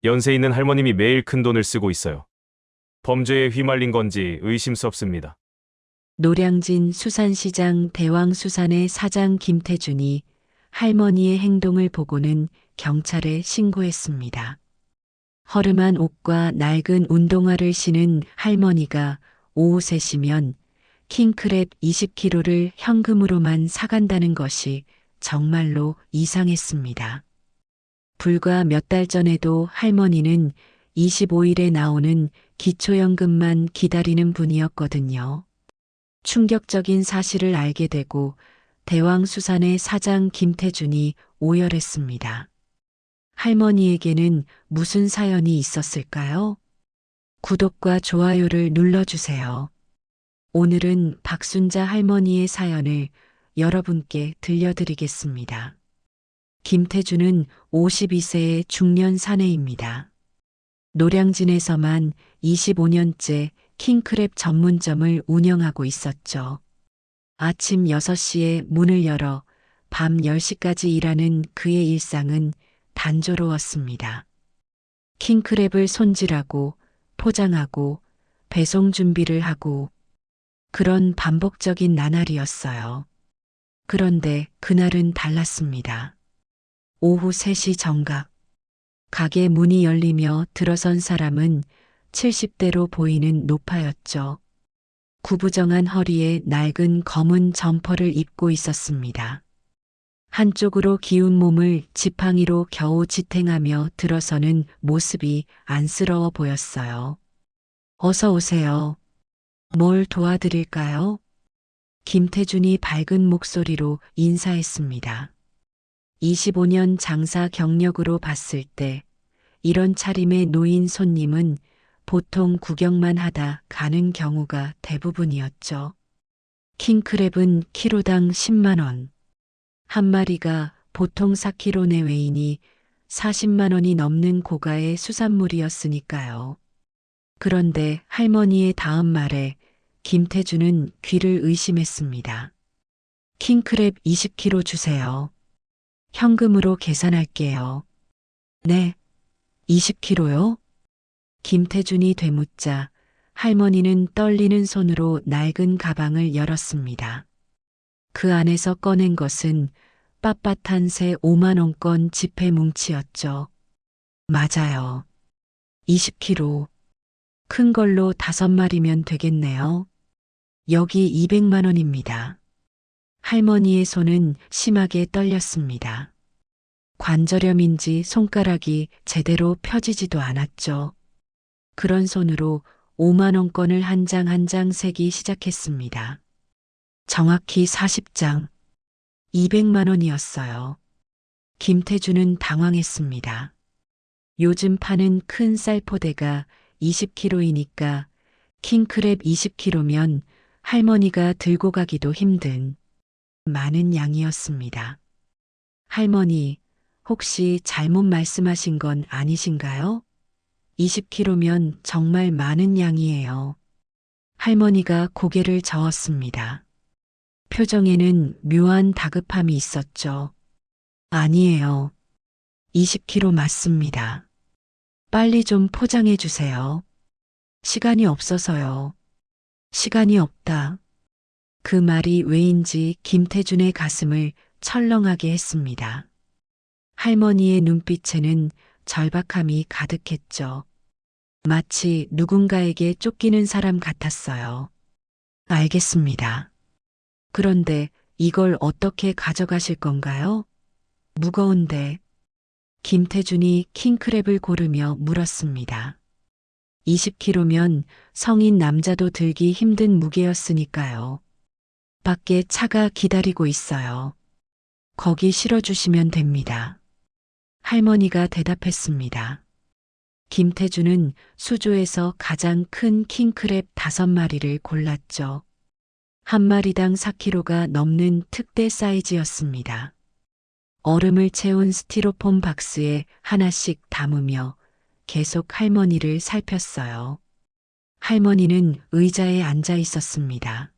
연세 있는 할머님이 매일 큰 돈을 쓰고 있어요. 범죄에 휘말린 건지 의심스럽습니다. 노량진 수산시장 대왕수산의 사장 김태준이 할머니의 행동을 보고는 경찰에 신고했습니다. 허름한 옷과 낡은 운동화를 신은 할머니가 오후 3시면 킹크랩 20kg를 현금으로만 사간다는 것이 정말로 이상했습니다. 불과 몇 달 전에도 할머니는 25일에 나오는 기초연금만 기다리는 분이었거든요. 충격적인 사실을 알게 되고 대왕수산의 사장 김태준이 오열했습니다. 할머니에게는 무슨 사연이 있었을까요? 구독과 좋아요를 눌러주세요. 오늘은 박순자 할머니의 사연을 여러분께 들려드리겠습니다. 김태준은 52세의 중년 사내입니다. 노량진에서만 25년째 킹크랩 전문점을 운영하고 있었죠. 아침 6시에 문을 열어 밤 10시까지 일하는 그의 일상은 단조로웠습니다. 킹크랩을 손질하고 포장하고 배송 준비를 하고 그런 반복적인 나날이었어요. 그런데 그날은 달랐습니다. 오후 3시 정각. 가게 문이 열리며 들어선 사람은 70대로 보이는 노파였죠. 구부정한 허리에 낡은 검은 점퍼를 입고 있었습니다. 한쪽으로 기운 몸을 지팡이로 겨우 지탱하며 들어서는 모습이 안쓰러워 보였어요. 어서 오세요. 뭘 도와드릴까요? 김태준이 밝은 목소리로 인사했습니다. 25년 장사 경력으로 봤을 때 이런 차림의 노인 손님은 보통 구경만 하다 가는 경우가 대부분이었죠. 킹크랩은 키로당 10만 원. 한 마리가 보통 4kg 내외이니 40만 원이 넘는 고가의 수산물이었으니까요. 그런데 할머니의 다음 말에 김태준은 귀를 의심했습니다. 킹크랩 20kg 주세요. 현금으로 계산할게요. 네, 20kg요? 김태준이 되묻자 할머니는 떨리는 손으로 낡은 가방을 열었습니다. 그 안에서 꺼낸 것은 빳빳한 새 5만원권 지폐 뭉치였죠. 맞아요. 20kg. 큰 걸로 5마리면 되겠네요. 여기 200만 원입니다. 할머니의 손은 심하게 떨렸습니다. 관절염인지 손가락이 제대로 펴지지도 않았죠. 그런 손으로 5만 원권을 한 장 한 장 세기 시작했습니다. 정확히 40장, 200만 원이었어요. 김태준은 당황했습니다. 요즘 파는 큰 쌀포대가 20kg이니까 킹크랩 20kg면 할머니가 들고 가기도 힘든 많은 양이었습니다. 할머니, 혹시 잘못 말씀하신 건 아니신가요? 20kg면 정말 많은 양이에요. 할머니가 고개를 저었습니다. 표정에는 묘한 다급함이 있었죠. 아니에요. 20kg 맞습니다. 빨리 좀 포장해 주세요. 시간이 없어서요. 시간이 없다. 그 말이 왜인지 김태준의 가슴을 철렁하게 했습니다. 할머니의 눈빛에는 절박함이 가득했죠. 마치 누군가에게 쫓기는 사람 같았어요. 알겠습니다. 그런데 이걸 어떻게 가져가실 건가요? 무거운데. 김태준이 킹크랩을 고르며 물었습니다. 20kg면 성인 남자도 들기 힘든 무게였으니까요. 밖에 차가 기다리고 있어요. 거기 실어주시면 됩니다. 할머니가 대답했습니다. 김태준은 수조에서 가장 큰 킹크랩 5마리를 골랐죠. 한 마리당 4kg가 넘는 특대 사이즈였습니다. 얼음을 채운 스티로폼 박스에 하나씩 담으며 계속 할머니를 살폈어요. 할머니는 의자에 앉아 있었습니다.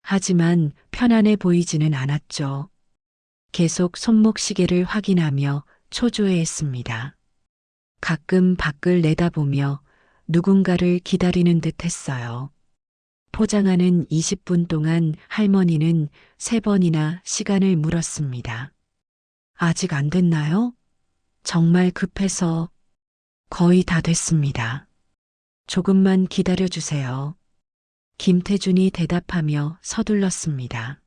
하지만 편안해 보이지는 않았죠. 계속 손목시계를 확인하며 초조해했습니다. 가끔 밖을 내다보며 누군가를 기다리는 듯 했어요. 포장하는 20분 동안 할머니는 3번이나 시간을 물었습니다. 아직 안 됐나요? 정말 급해서. 거의 다 됐습니다. 조금만 기다려 주세요. 김태준이 대답하며 서둘렀습니다.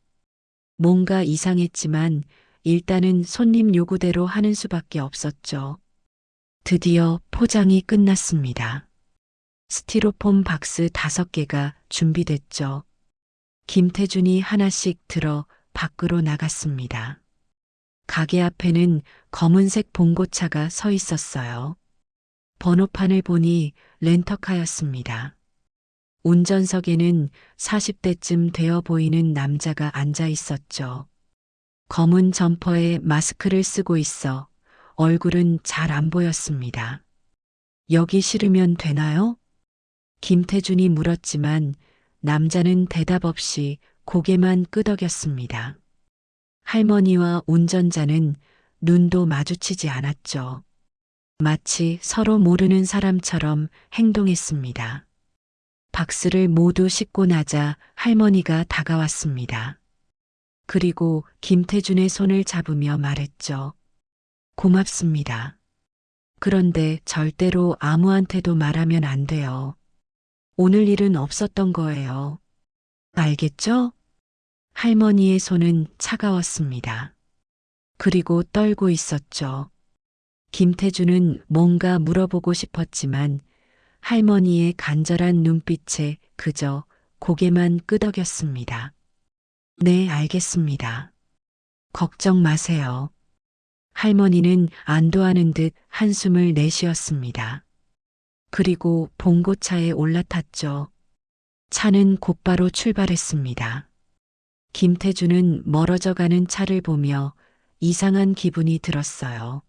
뭔가 이상했지만 일단은 손님 요구대로 하는 수밖에 없었죠. 드디어 포장이 끝났습니다. 스티로폼 박스 5개가 준비됐죠. 김태준이 하나씩 들어 밖으로 나갔습니다. 가게 앞에는 검은색 봉고차가 서 있었어요. 번호판을 보니 렌터카였습니다. 운전석에는 40대쯤 되어 보이는 남자가 앉아 있었죠. 검은 점퍼에 마스크를 쓰고 있어 얼굴은 잘 안 보였습니다. 여기 실으면 되나요? 김태준이 물었지만 남자는 대답 없이 고개만 끄덕였습니다. 할머니와 운전자는 눈도 마주치지 않았죠. 마치 서로 모르는 사람처럼 행동했습니다. 박스를 모두 싣고 나자 할머니가 다가왔습니다. 그리고 김태준의 손을 잡으며 말했죠. 고맙습니다. 그런데 절대로 아무한테도 말하면 안 돼요. 오늘 일은 없었던 거예요. 알겠죠? 할머니의 손은 차가웠습니다. 그리고 떨고 있었죠. 김태준은 뭔가 물어보고 싶었지만 할머니의 간절한 눈빛에 그저 고개만 끄덕였습니다. 네, 알겠습니다. 걱정 마세요. 할머니는 안도하는 듯 한숨을 내쉬었습니다. 그리고 봉고차에 올라탔죠. 차는 곧바로 출발했습니다. 김태준은 멀어져 가는 차를 보며 이상한 기분이 들었어요.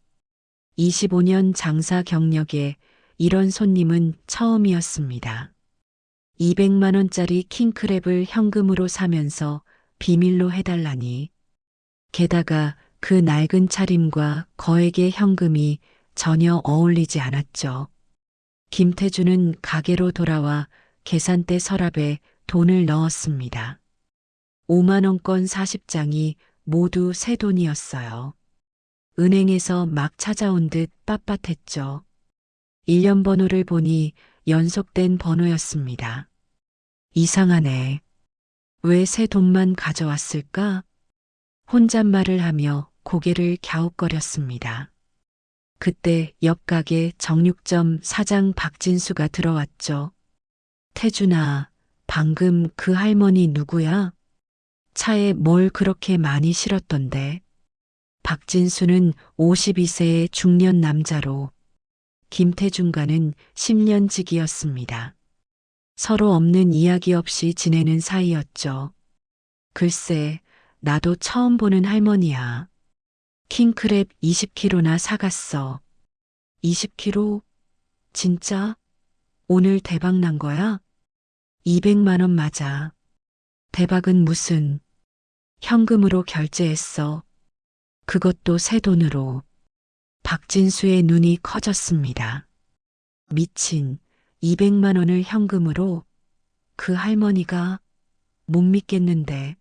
25년 장사 경력에 이런 손님은 처음이었습니다. 200만 원짜리 킹크랩을 현금으로 사면서 비밀로 해달라니. 게다가 그 낡은 차림과 거액의 현금이 전혀 어울리지 않았죠. 김태준은 가게로 돌아와 계산대 서랍에 돈을 넣었습니다. 5만 원권 40장이 모두 새 돈이었어요. 은행에서 막 찾아온 듯 빳빳했죠. 1년 번호를 보니 연속된 번호였습니다. 이상하네. 왜 새 돈만 가져왔을까? 혼잣말을 하며 고개를 갸웃거렸습니다. 그때 옆 가게 정육점 사장 박진수가 들어왔죠. 태준아, 방금 그 할머니 누구야? 차에 뭘 그렇게 많이 실었던데? 박진수는 52세의 중년 남자로 김태준과는 10년 지기였습니다. 서로 없는 이야기 없이 지내는 사이였죠. 글쎄, 나도 처음 보는 할머니야. 킹크랩 20kg나 사갔어. 20kg? 진짜? 오늘 대박 난 거야? 200만 원 맞아. 대박은 무슨? 현금으로 결제했어. 그것도 새 돈으로. 박진수의 눈이 커졌습니다. 미친, 200만 원을 현금으로? 그 할머니가? 못 믿겠는데.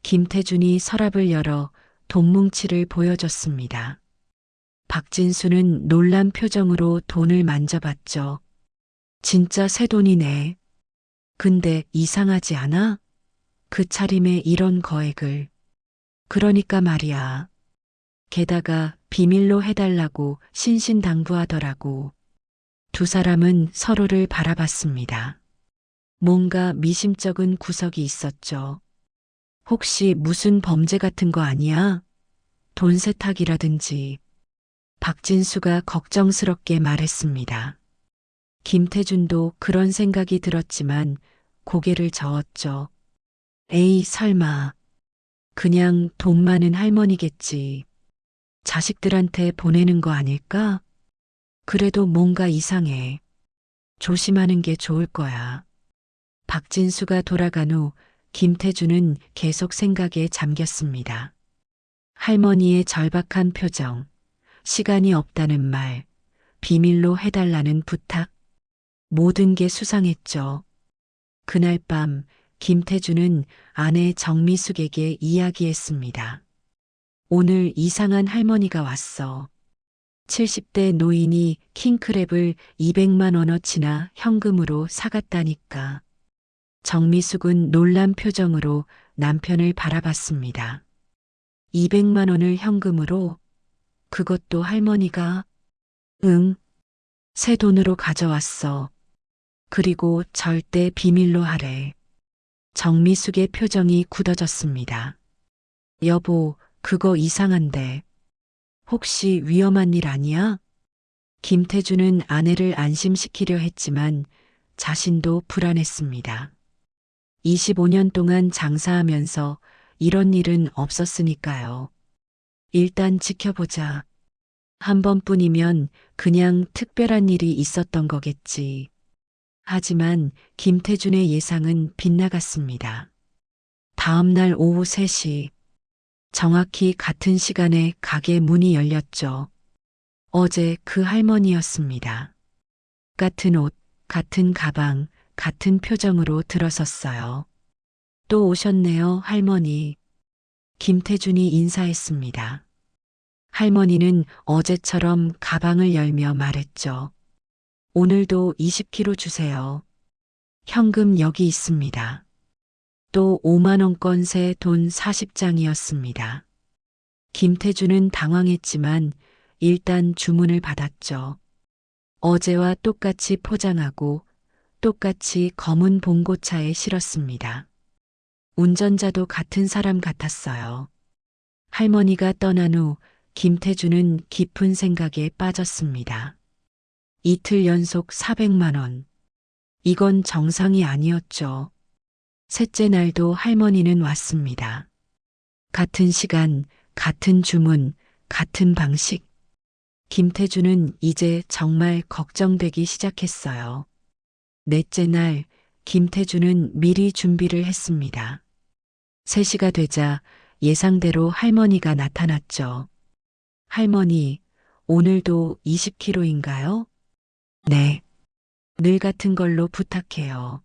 김태준이 서랍을 열어 돈뭉치를 보여줬습니다. 박진수는 놀란 표정으로 돈을 만져봤죠. 진짜 새 돈이네. 근데 이상하지 않아? 그 차림에 이런 거액을. 그러니까 말이야. 게다가 비밀로 해달라고 신신당부하더라고. 두 사람은 서로를 바라봤습니다. 뭔가 미심쩍은 구석이 있었죠. 혹시 무슨 범죄 같은 거 아니야? 돈 세탁이라든지. 박진수가 걱정스럽게 말했습니다. 김태준도 그런 생각이 들었지만 고개를 저었죠. 에이, 설마. 그냥 돈 많은 할머니겠지. 자식들한테 보내는 거 아닐까? 그래도 뭔가 이상해. 조심하는 게 좋을 거야. 박진수가 돌아간 후 김태준은 계속 생각에 잠겼습니다. 할머니의 절박한 표정, 시간이 없다는 말, 비밀로 해달라는 부탁. 모든 게 수상했죠. 그날 밤 김태준은 아내 정미숙에게 이야기했습니다. 오늘 이상한 할머니가 왔어. 70대 노인이 킹크랩을 200만 원어치나 현금으로 사갔다니까. 정미숙은 놀란 표정으로 남편을 바라봤습니다. 200만 원을 현금으로? 그것도 할머니가? 응, 새 돈으로 가져왔어. 그리고 절대 비밀로 하래. 정미숙의 표정이 굳어졌습니다. 여보, 그거 이상한데. 혹시 위험한 일 아니야? 김태준은 아내를 안심시키려 했지만 자신도 불안했습니다. 25년 동안 장사하면서 이런 일은 없었으니까요. 일단 지켜보자. 한 번뿐이면 그냥 특별한 일이 있었던 거겠지. 하지만 김태준의 예상은 빗나갔습니다. 다음 날 오후 3시, 정확히 같은 시간에 가게 문이 열렸죠. 어제 그 할머니였습니다. 같은 옷, 같은 가방, 같은 표정으로 들어섰어요. 또 오셨네요, 할머니. 김태준이 인사했습니다. 할머니는 어제처럼 가방을 열며 말했죠. 오늘도 20kg 주세요. 현금 여기 있습니다. 또 5만 원권 새 돈 40장이었습니다. 김태준은 당황했지만 일단 주문을 받았죠. 어제와 똑같이 포장하고 똑같이 검은 봉고차에 실었습니다. 운전자도 같은 사람 같았어요. 할머니가 떠난 후 김태준은 깊은 생각에 빠졌습니다. 이틀 연속 400만 원. 이건 정상이 아니었죠. 셋째 날도 할머니는 왔습니다. 같은 시간, 같은 주문, 같은 방식. 김태준은 이제 정말 걱정되기 시작했어요. 넷째 날, 김태준은 미리 준비를 했습니다. 3시가 되자 예상대로 할머니가 나타났죠. 할머니, 오늘도 20kg인가요? 네. 늘 같은 걸로 부탁해요.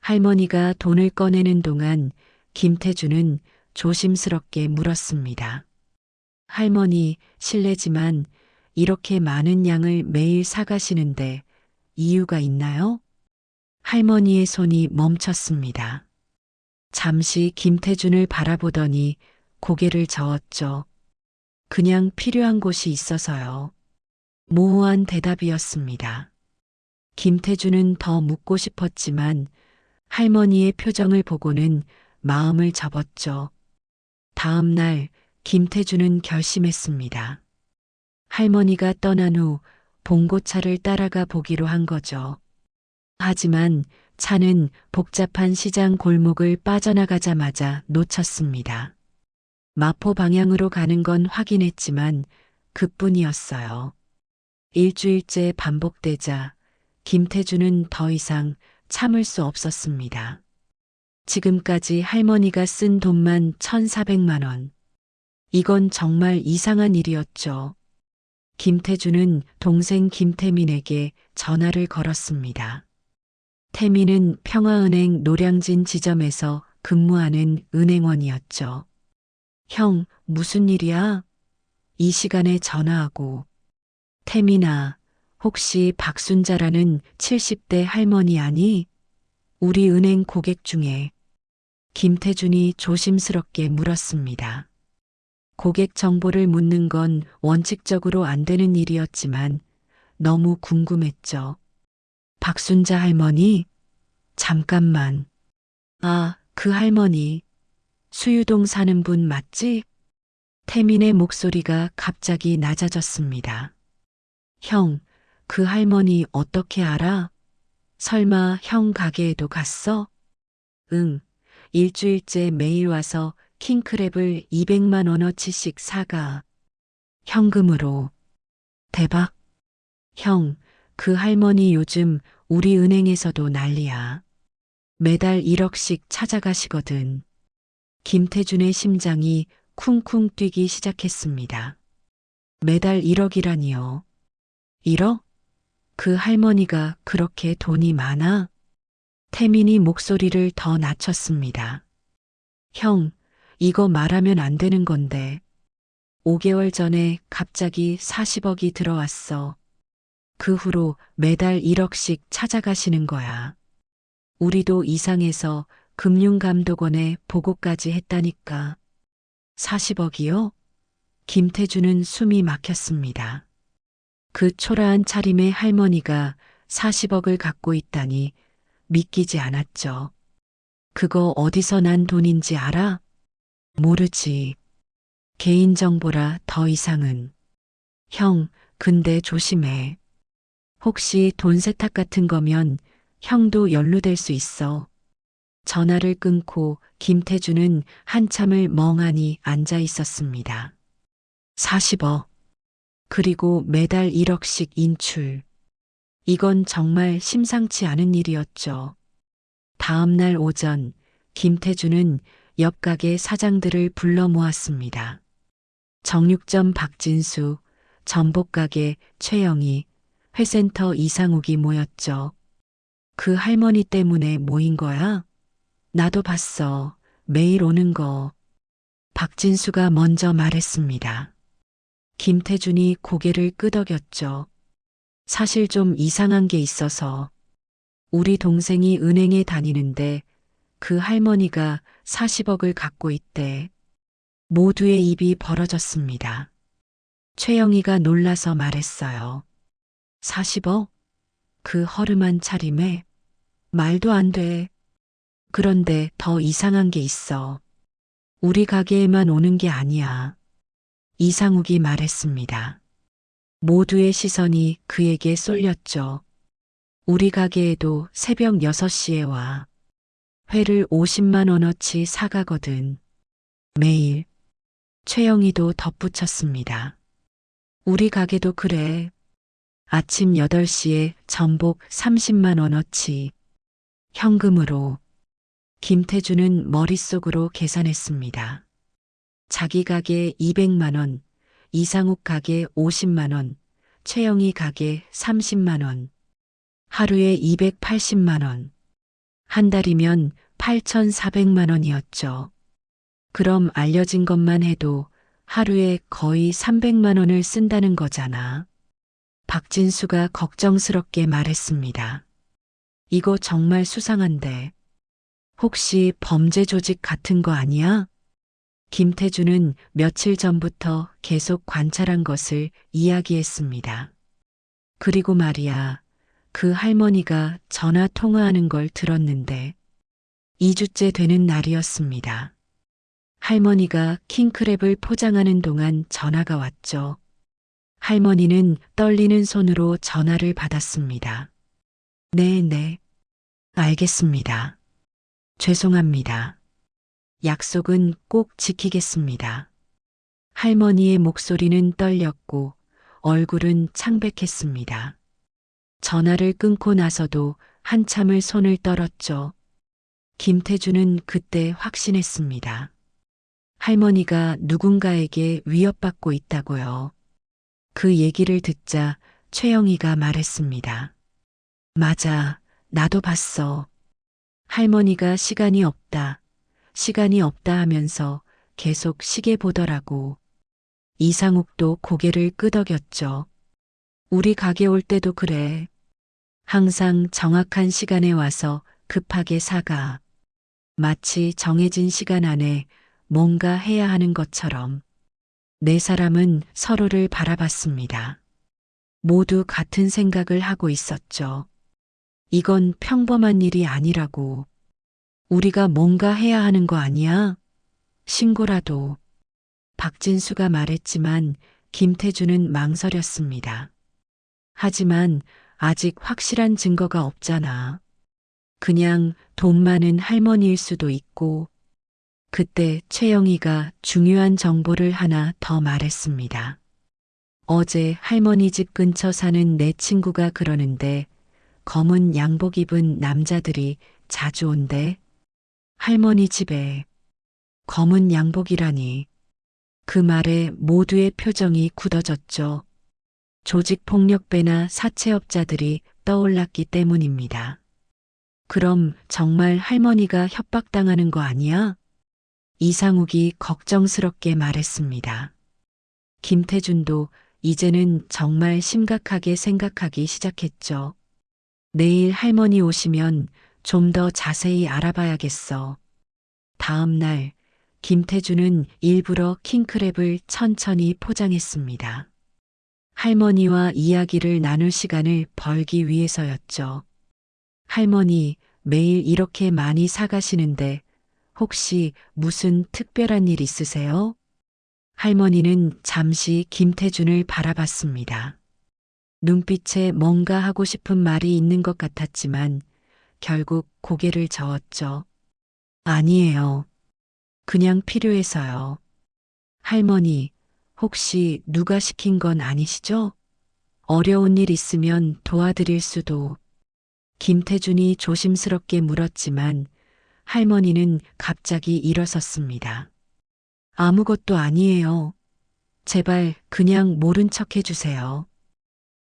할머니가 돈을 꺼내는 동안 김태준은 조심스럽게 물었습니다. 할머니, 실례지만 이렇게 많은 양을 매일 사가시는데 이유가 있나요? 할머니의 손이 멈췄습니다. 잠시 김태준을 바라보더니 고개를 저었죠. 그냥 필요한 곳이 있어서요. 모호한 대답이었습니다. 김태준은 더 묻고 싶었지만 할머니의 표정을 보고는 마음을 접었죠. 다음 날 김태준은 결심했습니다. 할머니가 떠난 후 봉고차를 따라가 보기로 한 거죠. 하지만 차는 복잡한 시장 골목을 빠져나가자마자 놓쳤습니다. 마포 방향으로 가는 건 확인했지만 그뿐이었어요. 일주일째 반복되자 김태준은 더 이상 참을 수 없었습니다. 지금까지 할머니가 쓴 돈만 1,400만 원. 이건 정말 이상한 일이었죠. 김태준은 동생 김태민에게 전화를 걸었습니다. 태민은 평화은행 노량진 지점에서 근무하는 은행원이었죠. 형, 무슨 일이야? 이 시간에 전화하고. 태민아, 혹시 박순자라는 70대 할머니 아니? 우리 은행 고객 중에. 김태준이 조심스럽게 물었습니다. 고객 정보를 묻는 건 원칙적으로 안 되는 일이었지만 너무 궁금했죠. 박순자 할머니? 잠깐만. 아, 그 할머니. 수유동 사는 분 맞지? 태민의 목소리가 갑자기 낮아졌습니다. 형, 그 할머니 어떻게 알아? 설마 형 가게에도 갔어? 응, 일주일째 매일 와서 킹크랩을 200만 원어치씩 사가. 현금으로. 대박. 형, 그 할머니 요즘 우리 은행에서도 난리야. 매달 1억씩 찾아가시거든. 김태준의 심장이 쿵쿵 뛰기 시작했습니다. 매달 1억이라니요. 1억? 그 할머니가 그렇게 돈이 많아? 태민이 목소리를 더 낮췄습니다. 형, 이거 말하면 안 되는 건데. 5개월 전에 갑자기 40억이 들어왔어. 그 후로 매달 1억씩 찾아가시는 거야. 우리도 이상해서 금융감독원에 보고까지 했다니까. 40억이요? 김태주는 숨이 막혔습니다. 그 초라한 차림의 할머니가 40억을 갖고 있다니 믿기지 않았죠. 그거 어디서 난 돈인지 알아? 모르지. 개인정보라 더 이상은. 형, 근데 조심해. 혹시 돈 세탁 같은 거면 형도 연루될 수 있어. 전화를 끊고 김태주는 한참을 멍하니 앉아 있었습니다. 40억. 그리고 매달 1억씩 인출. 이건 정말 심상치 않은 일이었죠. 다음 날 오전, 김태주는 옆 가게 사장들을 불러 모았습니다. 정육점 박진수, 전복가게 최영희, 회센터 이상욱이 모였죠. 그 할머니 때문에 모인 거야? 나도 봤어. 매일 오는 거. 박진수가 먼저 말했습니다. 김태준이 고개를 끄덕였죠. 사실 좀 이상한 게 있어서. 우리 동생이 은행에 다니는데 그 할머니가 40억을 갖고 있대. 모두의 입이 벌어졌습니다. 최영희가 놀라서 말했어요. 40억? 그 허름한 차림에? 말도 안 돼. 그런데 더 이상한 게 있어. 우리 가게에만 오는 게 아니야. 이상욱이 말했습니다. 모두의 시선이 그에게 쏠렸죠. 우리 가게에도 새벽 6시에 와. 회를 50만 원어치 사가거든. 매일. 최영희도 덧붙였습니다. 우리 가게도 그래. 아침 8시에 전복 30만 원어치. 현금으로. 김태주는 머릿속으로 계산했습니다. 자기 가게 200만 원, 이상욱 가게 50만 원, 최영희 가게 30만 원. 하루에 280만 원. 한 달이면 8,400만 원이었죠. 그럼 알려진 것만 해도 하루에 거의 300만 원을 쓴다는 거잖아. 박진수가 걱정스럽게 말했습니다. 이거 정말 수상한데. 혹시 범죄 조직 같은 거 아니야? 김태주는 며칠 전부터 계속 관찰한 것을 이야기했습니다. 그리고 말이야, 그 할머니가 전화 통화하는 걸 들었는데 2주째 되는 날이었습니다. 할머니가 킹크랩을 포장하는 동안 전화가 왔죠. 할머니는 떨리는 손으로 전화를 받았습니다. 네, 알겠습니다. 죄송합니다. 약속은 꼭 지키겠습니다. 할머니의 목소리는 떨렸고 얼굴은 창백했습니다. 전화를 끊고 나서도 한참을 손을 떨었죠. 김태주는 그때 확신했습니다. 할머니가 누군가에게 위협받고 있다고요. 그 얘기를 듣자 최영희가 말했습니다. 맞아, 나도 봤어. 할머니가 시간이 없다 하면서 계속 시계 보더라고. 이상욱도 고개를 끄덕였죠. 우리 가게 올 때도 그래. 항상 정확한 시간에 와서 급하게 사가. 마치 정해진 시간 안에 뭔가 해야 하는 것처럼. 네 사람은 서로를 바라봤습니다. 모두 같은 생각을 하고 있었죠. 이건 평범한 일이 아니라고. 우리가 뭔가 해야 하는 거 아니야? 신고라도. 박진수가 말했지만 김태주는 망설였습니다. 하지만 아직 확실한 증거가 없잖아. 그냥 돈 많은 할머니일 수도 있고. 그때 최영희가 중요한 정보를 하나 더 말했습니다. 어제 할머니 집 근처 사는 내 친구가 그러는데 검은 양복 입은 남자들이 자주 온대. 할머니 집에 검은 양복이라니. 그 말에 모두의 표정이 굳어졌죠. 조직폭력배나 사채업자들이 떠올랐기 때문입니다. 그럼 정말 할머니가 협박당하는 거 아니야? 이상욱이 걱정스럽게 말했습니다. 김태준도 이제는 정말 심각하게 생각하기 시작했죠. 내일 할머니 오시면 좀 더 자세히 알아봐야겠어. 다음 날 김태준은 일부러 킹크랩을 천천히 포장했습니다. 할머니와 이야기를 나눌 시간을 벌기 위해서였죠. 할머니, 매일 이렇게 많이 사가시는데 혹시 무슨 특별한 일 있으세요? 할머니는 잠시 김태준을 바라봤습니다. 눈빛에 뭔가 하고 싶은 말이 있는 것 같았지만 결국 고개를 저었죠. 아니에요. 그냥 필요해서요. 할머니, 혹시 누가 시킨 건 아니시죠? 어려운 일 있으면 도와드릴 수도. 김태준이 조심스럽게 물었지만 할머니는 갑자기 일어섰습니다. 아무것도 아니에요. 제발 그냥 모른 척 해주세요.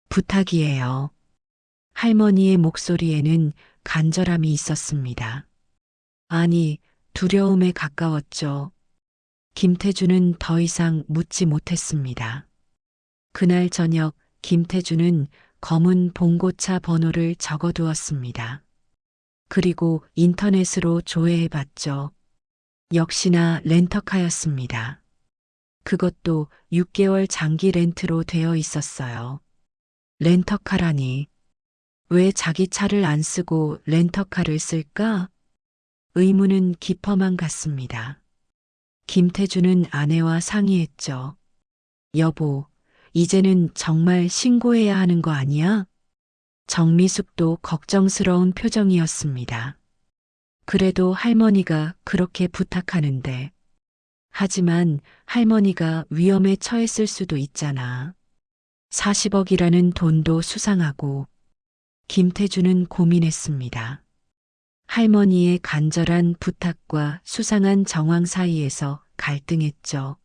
부탁이에요. 할머니의 목소리에는 간절함이 있었습니다. 아니, 두려움에 가까웠죠. 김태준은 더 이상 묻지 못했습니다. 그날 저녁 김태준은 검은 봉고차 번호를 적어두었습니다. 그리고 인터넷으로 조회해봤죠. 역시나 렌터카였습니다. 그것도 6개월 장기 렌트로 되어 있었어요. 렌터카라니. 왜 자기 차를 안 쓰고 렌터카를 쓸까? 의문은 깊어만 갔습니다. 김태준은 아내와 상의했죠. 여보, 이제는 정말 신고해야 하는 거 아니야? 정미숙도 걱정스러운 표정이었습니다. 그래도 할머니가 그렇게 부탁하는데. 하지만 할머니가 위험에 처했을 수도 있잖아. 40억이라는 돈도 수상하고. 김태준은 고민했습니다. 할머니의 간절한 부탁과 수상한 정황 사이에서 갈등했죠.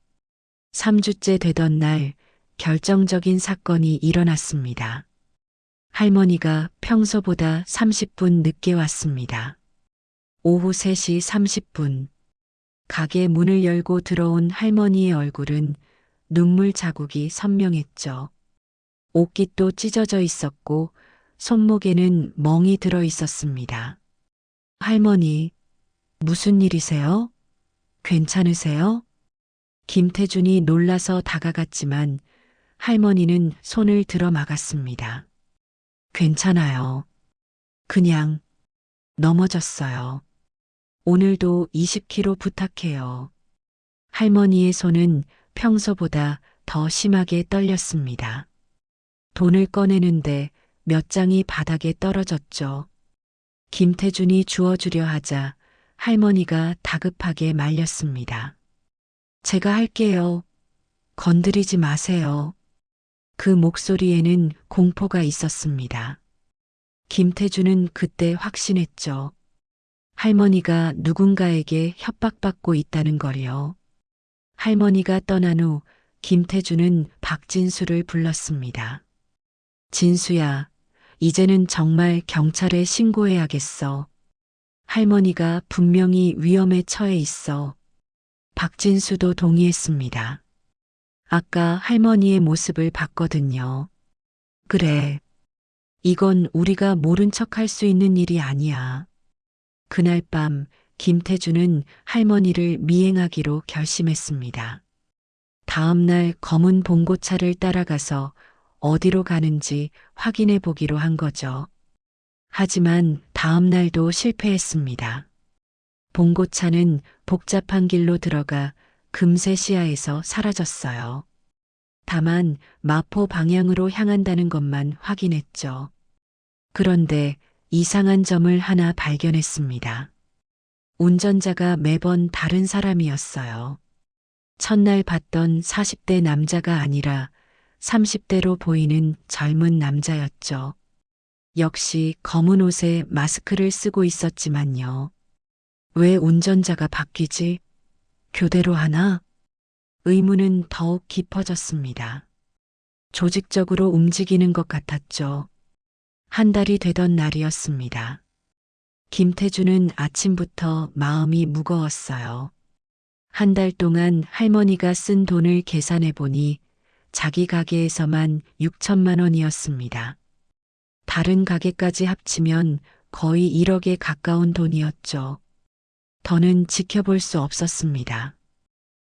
3주째 되던 날 결정적인 사건이 일어났습니다. 할머니가 평소보다 30분 늦게 왔습니다. 오후 3시 30분. 가게 문을 열고 들어온 할머니의 얼굴은 눈물 자국이 선명했죠. 옷깃도 찢어져 있었고 손목에는 멍이 들어 있었습니다. 할머니, 무슨 일이세요? 괜찮으세요? 김태준이 놀라서 다가갔지만 할머니는 손을 들어 막았습니다. 괜찮아요. 그냥 넘어졌어요. 오늘도 20kg 부탁해요. 할머니의 손은 평소보다 더 심하게 떨렸습니다. 돈을 꺼내는데 몇 장이 바닥에 떨어졌죠. 김태준이 주워주려 하자 할머니가 다급하게 말렸습니다. 제가 할게요. 건드리지 마세요. 그 목소리에는 공포가 있었습니다. 김태준은 그때 확신했죠. 할머니가 누군가에게 협박받고 있다는 걸요. 할머니가 떠난 후 김태준은 박진수를 불렀습니다. 진수야, 이제는 정말 경찰에 신고해야겠어. 할머니가 분명히 위험에 처해 있어. 박진수도 동의했습니다. 아까 할머니의 모습을 봤거든요. 그래. 이건 우리가 모른 척 할 수 있는 일이 아니야. 그날 밤 김태준은 할머니를 미행하기로 결심했습니다. 다음 날 검은 봉고차를 따라가서 어디로 가는지 확인해 보기로 한 거죠. 하지만 다음 날도 실패했습니다. 봉고차는 복잡한 길로 들어가 금세 시야에서 사라졌어요. 다만 마포 방향으로 향한다는 것만 확인했죠. 그런데 이상한 점을 하나 발견했습니다. 운전자가 매번 다른 사람이었어요. 첫날 봤던 40대 남자가 아니라 30대로 보이는 젊은 남자였죠. 역시 검은 옷에 마스크를 쓰고 있었지만요. 왜 운전자가 바뀌지? 교대로 하나? 의문은 더욱 깊어졌습니다. 조직적으로 움직이는 것 같았죠. 한 달이 되던 날이었습니다. 김태주는 아침부터 마음이 무거웠어요. 한 달 동안 할머니가 쓴 돈을 계산해 보니 자기 가게에서만 6천만 원이었습니다. 다른 가게까지 합치면 거의 1억에 가까운 돈이었죠. 더는 지켜볼 수 없었습니다.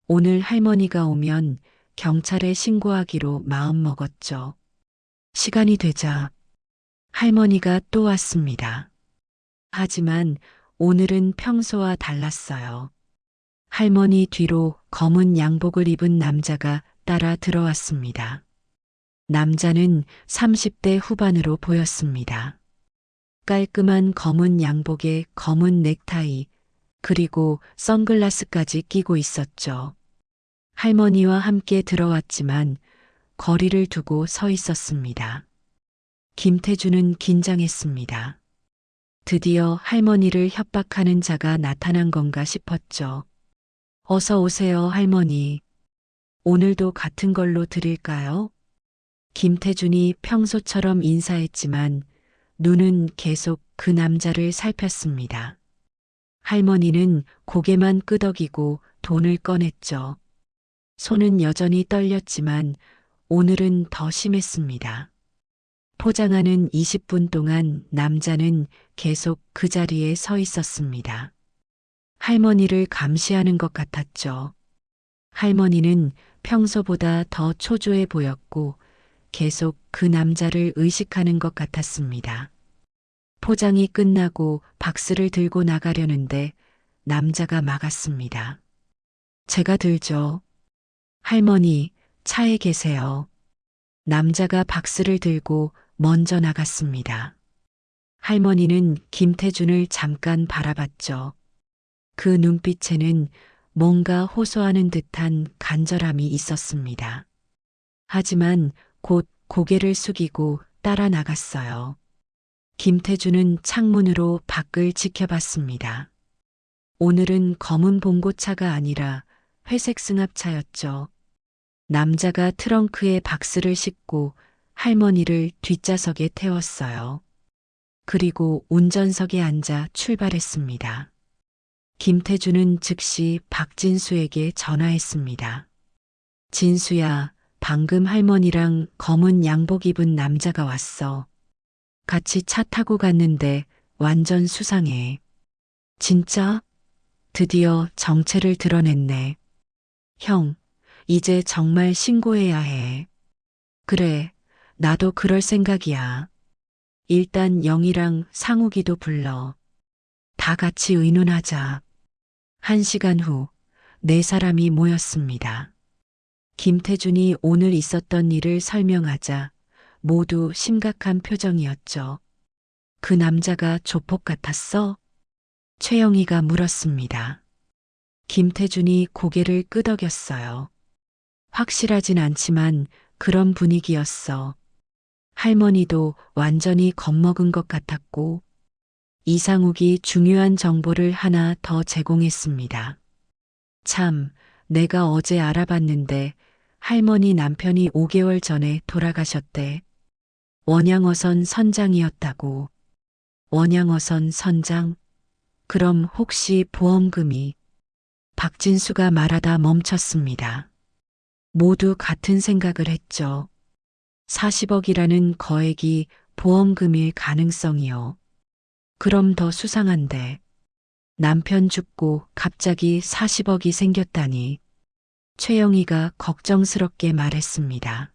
오늘 할머니가 오면 경찰에 신고하기로 마음먹었죠. 시간이 되자 할머니가 또 왔습니다. 하지만 오늘은 평소와 달랐어요. 할머니 뒤로 검은 양복을 입은 남자가 따라 들어왔습니다. 남자는 30대 후반으로 보였습니다. 깔끔한 검은 양복에 검은 넥타이, 그리고 선글라스까지 끼고 있었죠. 할머니와 함께 들어왔지만 거리를 두고 서 있었습니다. 김태주는 긴장했습니다. 드디어 할머니를 협박하는 자가 나타난 건가 싶었죠. 어서 오세요, 할머니. 오늘도 같은 걸로 드릴까요? 김태준이 평소처럼 인사했지만 눈은 계속 그 남자를 살폈습니다. 할머니는 고개만 끄덕이고 돈을 꺼냈죠. 손은 여전히 떨렸지만 오늘은 더 심했습니다. 포장하는 20분 동안 남자는 계속 그 자리에 서 있었습니다. 할머니를 감시하는 것 같았죠. 할머니는 평소보다 더 초조해 보였고 계속 그 남자를 의식하는 것 같았습니다. 포장이 끝나고 박스를 들고 나가려는데 남자가 막았습니다. 제가 들죠. 할머니, 차에 계세요. 남자가 박스를 들고 먼저 나갔습니다. 할머니는 김태준을 잠깐 바라봤죠. 그 눈빛에는 뭔가 호소하는 듯한 간절함이 있었습니다. 하지만 곧 고개를 숙이고 따라 나갔어요. 김태준은 창문으로 밖을 지켜봤습니다. 오늘은 검은 봉고차가 아니라 회색 승합차였죠. 남자가 트렁크에 박스를 싣고 할머니를 뒷좌석에 태웠어요. 그리고 운전석에 앉아 출발했습니다. 김태준은 즉시 박진수에게 전화했습니다. 진수야, 방금 할머니랑 검은 양복 입은 남자가 왔어. 같이 차 타고 갔는데 완전 수상해. 진짜? 드디어 정체를 드러냈네. 형, 이제 정말 신고해야 해. 그래, 나도 그럴 생각이야. 일단 영희랑 상욱이도 불러. 다 같이 의논하자. 1시간 후, 4사람이 모였습니다. 김태준이 오늘 있었던 일을 설명하자 모두 심각한 표정이었죠. 그 남자가 조폭 같았어? 최영희가 물었습니다. 김태준이 고개를 끄덕였어요. 확실하진 않지만 그런 분위기였어. 할머니도 완전히 겁먹은 것 같았고 이상욱이 중요한 정보를 하나 더 제공했습니다. 참, 내가 어제 알아봤는데 할머니 남편이 5개월 전에 돌아가셨대. 원양어선 선장이었다고. 원양어선 선장? 그럼 혹시 보험금이? 박진수가 말하다 멈췄습니다. 모두 같은 생각을 했죠. 40억이라는 거액이 보험금일 가능성이요. 그럼 더 수상한데 남편 죽고 갑자기 40억이 생겼다니. 최영희가 걱정스럽게 말했습니다.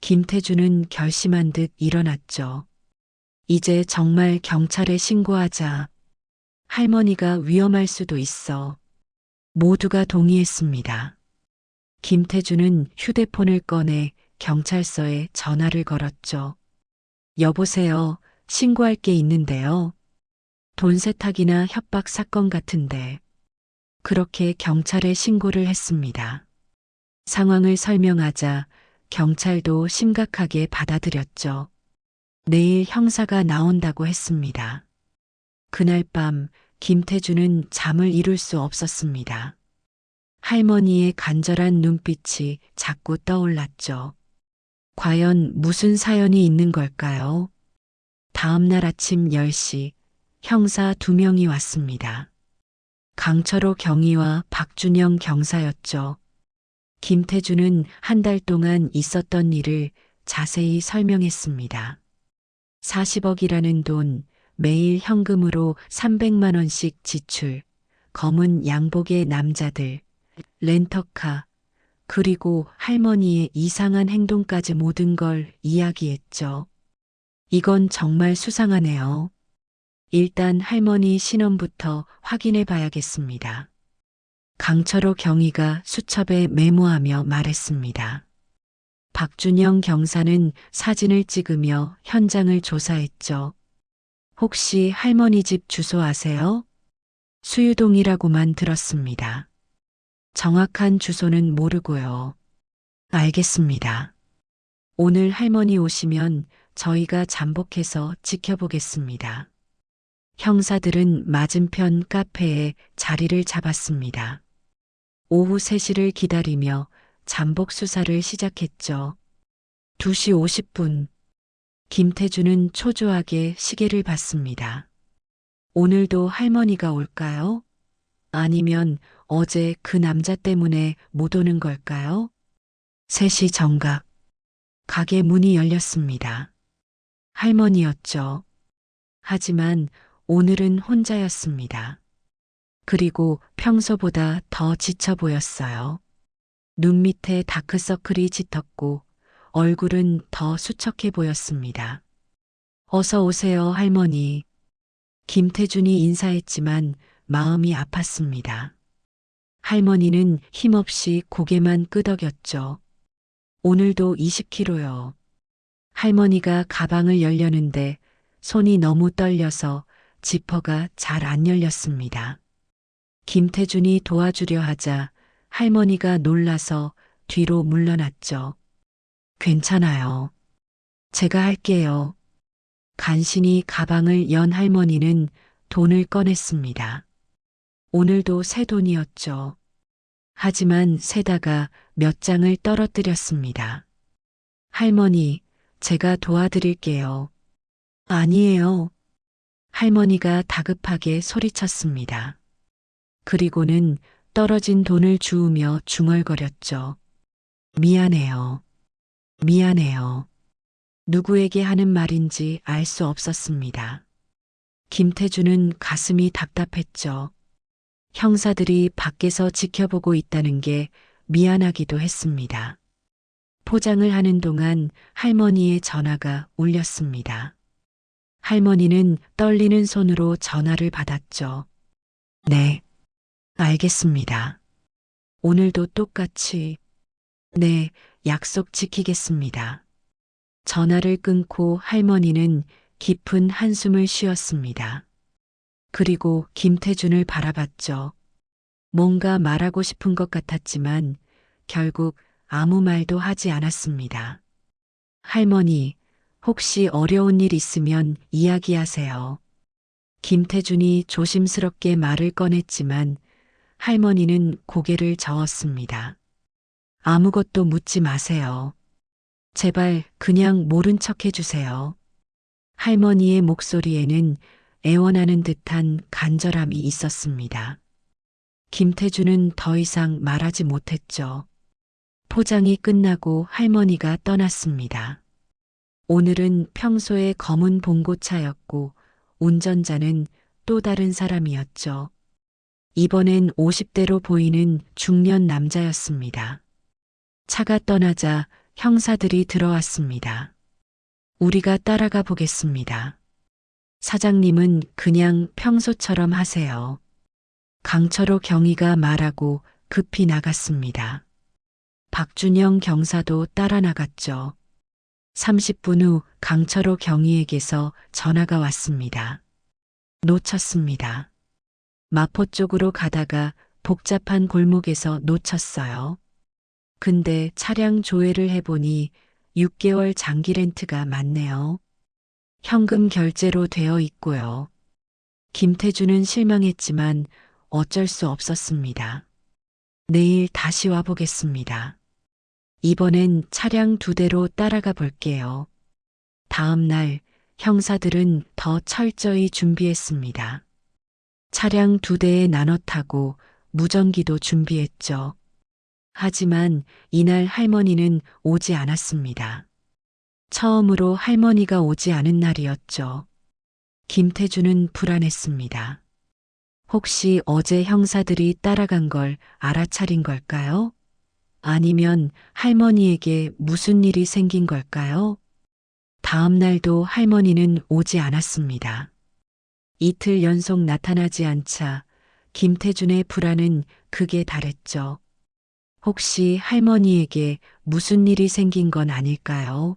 김태준은 결심한 듯 일어났죠. 이제 정말 경찰에 신고하자. 할머니가 위험할 수도 있어. 모두가 동의했습니다. 김태준은 휴대폰을 꺼내 경찰서에 전화를 걸었죠. 여보세요. 신고할 게 있는데요. 돈 세탁이나 협박 사건 같은데. 그렇게 경찰에 신고를 했습니다. 상황을 설명하자 경찰도 심각하게 받아들였죠. 내일 형사가 나온다고 했습니다. 그날 밤 김태준은 잠을 이룰 수 없었습니다. 할머니의 간절한 눈빛이 자꾸 떠올랐죠. 과연 무슨 사연이 있는 걸까요? 다음 날 아침 10시 형사 2명이 왔습니다. 강철호 경위와 박준영 경사였죠. 김태준은 한 달 동안 있었던 일을 자세히 설명했습니다. 40억이라는 돈, 매일 현금으로 300만 원씩 지출, 검은 양복의 남자들, 렌터카, 그리고 할머니의 이상한 행동까지 모든 걸 이야기했죠. 이건 정말 수상하네요. 일단 할머니 신원부터 확인해 봐야겠습니다. 강철호 경위가 수첩에 메모하며 말했습니다. 박준영 경사는 사진을 찍으며 현장을 조사했죠. 혹시 할머니 집 주소 아세요? 수유동이라고만 들었습니다. 정확한 주소는 모르고요. 알겠습니다. 오늘 할머니 오시면 저희가 잠복해서 지켜보겠습니다. 형사들은 맞은편 카페에 자리를 잡았습니다. 오후 3시를 기다리며 잠복 수사를 시작했죠. 2시 50분. 김태준은 초조하게 시계를 봤습니다. 오늘도 할머니가 올까요? 아니면 어제 그 남자 때문에 못 오는 걸까요? 3시 정각. 가게 문이 열렸습니다. 할머니였죠. 하지만 오늘은 혼자였습니다. 그리고 평소보다 더 지쳐 보였어요. 눈 밑에 다크서클이 짙었고 얼굴은 더 수척해 보였습니다. 어서 오세요, 할머니. 김태준이 인사했지만 마음이 아팠습니다. 할머니는 힘없이 고개만 끄덕였죠. 오늘도 20kg요. 할머니가 가방을 열려는데 손이 너무 떨려서 지퍼가 잘 안 열렸습니다. 김태준이 도와주려 하자 할머니가 놀라서 뒤로 물러났죠. 괜찮아요. 제가 할게요. 간신히 가방을 연 할머니는 돈을 꺼냈습니다. 오늘도 새 돈이었죠. 하지만 세다가 몇 장을 떨어뜨렸습니다. 할머니, 제가 도와드릴게요. 아니에요. 할머니가 다급하게 소리쳤습니다. 그리고는 떨어진 돈을 주우며 중얼거렸죠. 미안해요. 미안해요. 누구에게 하는 말인지 알 수 없었습니다. 김태준은 가슴이 답답했죠. 형사들이 밖에서 지켜보고 있다는 게 미안하기도 했습니다. 포장을 하는 동안 할머니의 전화가 울렸습니다. 할머니는 떨리는 손으로 전화를 받았죠. 네, 알겠습니다. 오늘도 똑같이. 네, 약속 지키겠습니다. 전화를 끊고 할머니는 깊은 한숨을 쉬었습니다. 그리고 김태준을 바라봤죠. 뭔가 말하고 싶은 것 같았지만 결국 아무 말도 하지 않았습니다. 할머니, 혹시 어려운 일 있으면 이야기하세요. 김태준이 조심스럽게 말을 꺼냈지만 할머니는 고개를 저었습니다. 아무것도 묻지 마세요. 제발 그냥 모른 척 해주세요. 할머니의 목소리에는 애원하는 듯한 간절함이 있었습니다. 김태준은 더 이상 말하지 못했죠. 포장이 끝나고 할머니가 떠났습니다. 오늘은 평소의 검은 봉고차였고 운전자는 또 다른 사람이었죠. 이번엔 50대로 보이는 중년 남자였습니다. 차가 떠나자 형사들이 들어왔습니다. 우리가 따라가 보겠습니다. 사장님은 그냥 평소처럼 하세요. 강철호 경위가 말하고 급히 나갔습니다. 박준영 경사도 따라 나갔죠. 30분 후 강철호 경위에게서 전화가 왔습니다. 놓쳤습니다. 마포 쪽으로 가다가 복잡한 골목에서 놓쳤어요. 근데 차량 조회를 해보니 6개월 장기 렌트가 맞네요. 현금 결제로 되어 있고요. 김태준은 실망했지만 어쩔 수 없었습니다. 내일 다시 와보겠습니다. 이번엔 차량 2대로 따라가 볼게요. 다음 날 형사들은 더 철저히 준비했습니다. 차량 2대에 나눠 타고 무전기도 준비했죠. 하지만 이날 할머니는 오지 않았습니다. 처음으로 할머니가 오지 않은 날이었죠. 김태주는 불안했습니다. 혹시 어제 형사들이 따라간 걸 알아차린 걸까요? 아니면 할머니에게 무슨 일이 생긴 걸까요? 다음 날도 할머니는 오지 않았습니다. 이틀 연속 나타나지 않자 김태준의 불안은 극에 달했죠. 혹시 할머니에게 무슨 일이 생긴 건 아닐까요?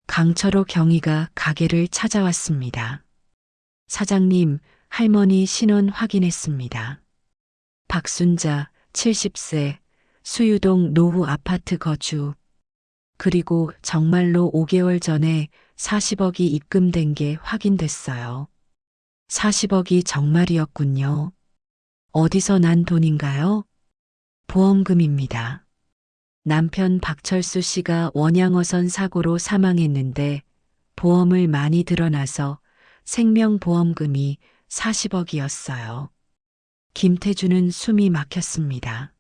강철호 경위가 가게를 찾아왔습니다. 사장님, 할머니 신원 확인했습니다. 박순자, 70세, 수유동 노후 아파트 거주. 그리고 정말로 5개월 전에 40억이 입금된 게 확인됐어요. 40억이 정말이었군요. 어디서 난 돈인가요? 보험금입니다. 남편 박철수 씨가 원양어선 사고로 사망했는데 보험을 많이 들어놔서 생명보험금이 40억이었어요. 김태주는 숨이 막혔습니다.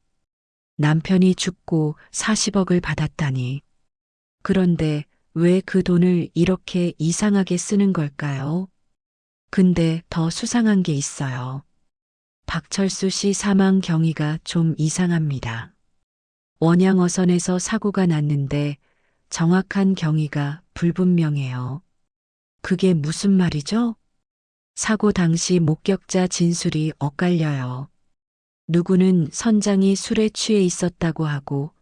남편이 죽고 40억을 받았다니. 그런데 왜 그 돈을 이렇게 이상하게 쓰는 걸까요? 근데 더 수상한 게 있어요. 박철수 씨 사망 경위가 좀 이상합니다. 원양어선에서 사고가 났는데 정확한 경위가 불분명해요. 그게 무슨 말이죠? 사고 당시 목격자 진술이 엇갈려요. 누구는 선장이 술에 취해 있었다고 하고,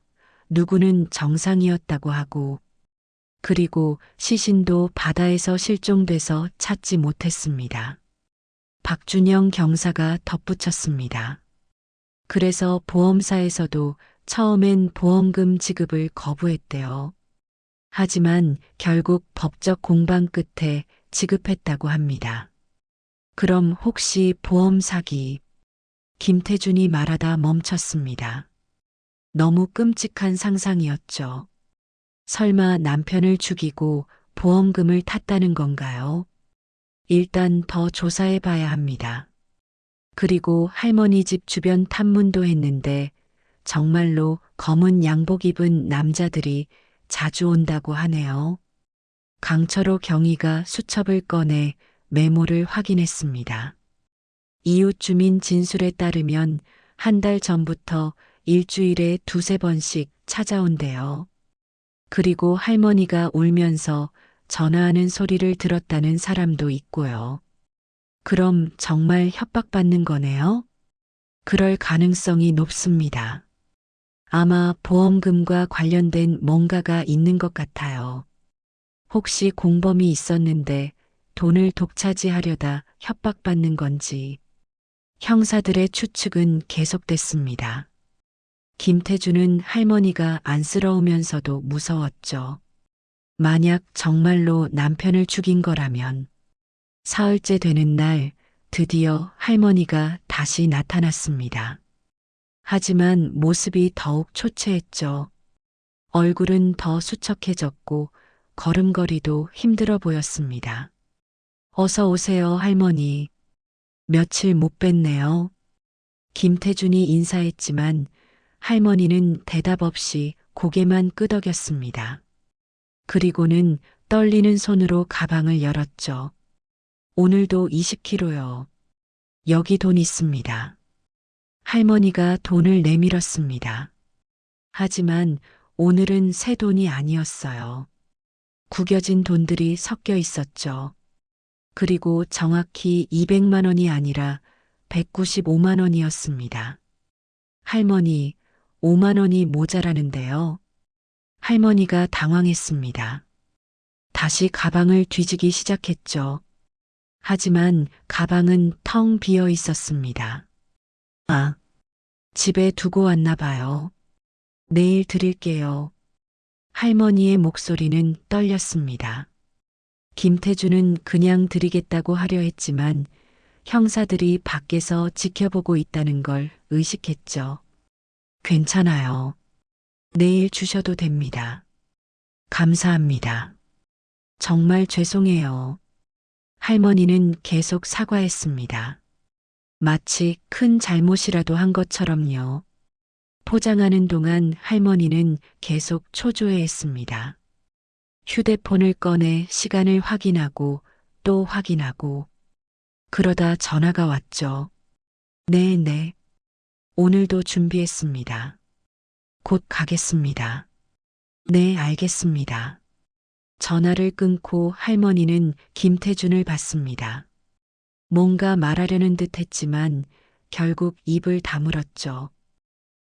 누구는 정상이었다고 하고, 그리고 시신도 바다에서 실종돼서 찾지 못했습니다. 박준영 경사가 덧붙였습니다. 그래서 보험사에서도 처음엔 보험금 지급을 거부했대요. 하지만 결국 법적 공방 끝에 지급했다고 합니다. 그럼 혹시 보험 사기? 김태준이 말하다 멈췄습니다. 너무 끔찍한 상상이었죠. 설마 남편을 죽이고 보험금을 탔다는 건가요? 일단 더 조사해 봐야 합니다. 그리고 할머니 집 주변 탐문도 했는데 정말로 검은 양복 입은 남자들이 자주 온다고 하네요. 강철호 경위가 수첩을 꺼내 메모를 확인했습니다. 이웃 주민 진술에 따르면 한 달 전부터 일주일에 2~3번씩 찾아온대요. 그리고 할머니가 울면서 전화하는 소리를 들었다는 사람도 있고요. 그럼 정말 협박받는 거네요? 그럴 가능성이 높습니다. 아마 보험금과 관련된 뭔가가 있는 것 같아요. 혹시 공범이 있었는데 돈을 독차지하려다 협박받는 건지. 형사들의 추측은 계속됐습니다. 김태주는 할머니가 안쓰러우면서도 무서웠죠. 만약 정말로 남편을 죽인 거라면 사흘째 되는 날 드디어 할머니가 다시 나타났습니다. 하지만 모습이 더욱 초췌했죠. 얼굴은 더 수척해졌고 걸음걸이도 힘들어 보였습니다. 어서 오세요, 할머니. 며칠 못 뵀네요. 김태준이 인사했지만 할머니는 대답 없이 고개만 끄덕였습니다. 그리고는 떨리는 손으로 가방을 열었죠. 오늘도 20kg요. 여기 돈 있습니다. 할머니가 돈을 내밀었습니다. 하지만 오늘은 새 돈이 아니었어요. 구겨진 돈들이 섞여 있었죠. 그리고 정확히 200만 원이 아니라 195만 원이었습니다. 할머니, 5만 원이 모자라는데요. 할머니가 당황했습니다. 다시 가방을 뒤지기 시작했죠. 하지만 가방은 텅 비어 있었습니다. 아, 집에 두고 왔나 봐요. 내일 드릴게요. 할머니의 목소리는 떨렸습니다. 김태주는 그냥 드리겠다고 하려 했지만 형사들이 밖에서 지켜보고 있다는 걸 의식했죠. 괜찮아요. 내일 주셔도 됩니다. 감사합니다. 정말 죄송해요. 할머니는 계속 사과했습니다. 마치 큰 잘못이라도 한 것처럼요. 포장하는 동안 할머니는 계속 초조해했습니다. 휴대폰을 꺼내 시간을 확인하고 또 확인하고 그러다 전화가 왔죠. 네. 오늘도 준비했습니다. 곧 가겠습니다. 네, 알겠습니다. 전화를 끊고 할머니는 김태준을 봤습니다. 뭔가 말하려는 듯 했지만 결국 입을 다물었죠.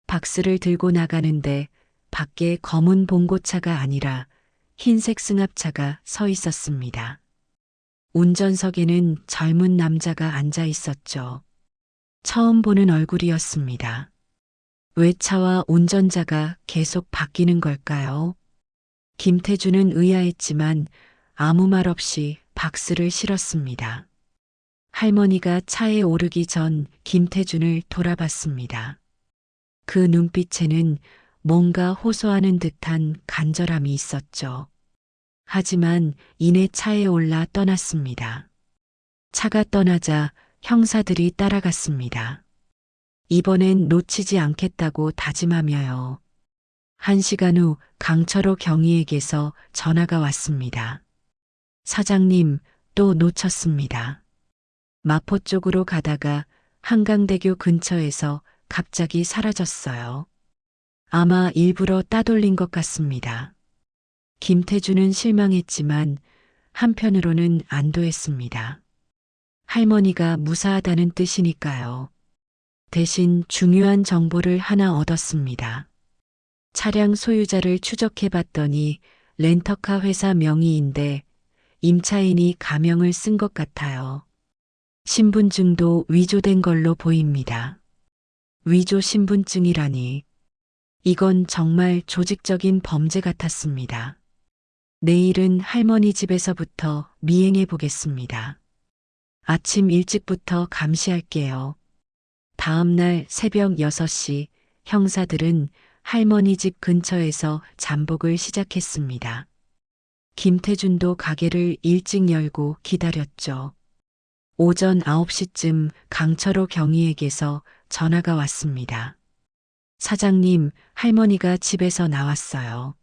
박스를 들고 나가는데 밖에 검은 봉고차가 아니라 흰색 승합차가 서 있었습니다. 운전석에는 젊은 남자가 앉아 있었죠. 처음 보는 얼굴이었습니다. 왜 차와 운전자가 계속 바뀌는 걸까요? 김태준은 의아했지만 아무 말 없이 박스를 실었습니다. 할머니가 차에 오르기 전 김태준을 돌아봤습니다. 그 눈빛에는 뭔가 호소하는 듯한 간절함이 있었죠. 하지만 이내 차에 올라 떠났습니다. 차가 떠나자 형사들이 따라갔습니다. 이번엔 놓치지 않겠다고 다짐하며요. 1시간 후 강철호 경위에게서 전화가 왔습니다. 사장님, 또 놓쳤습니다. 마포 쪽으로 가다가 한강대교 근처에서 갑자기 사라졌어요. 아마 일부러 따돌린 것 같습니다. 김태준은 실망했지만 한편으로는 안도했습니다. 할머니가 무사하다는 뜻이니까요. 대신 중요한 정보를 하나 얻었습니다. 차량 소유자를 추적해 봤더니 렌터카 회사 명의인데 임차인이 가명을 쓴 것 같아요. 신분증도 위조된 걸로 보입니다. 위조 신분증이라니. 이건 정말 조직적인 범죄 같았습니다. 내일은 할머니 집에서부터 미행해 보겠습니다. 아침 일찍부터 감시할게요. 다음 날 새벽 6시 형사들은 할머니 집 근처에서 잠복을 시작했습니다. 김태준도 가게를 일찍 열고 기다렸죠. 오전 9시쯤 강철호 경위에게서 전화가 왔습니다. 사장님, 할머니가 집에서 나왔어요.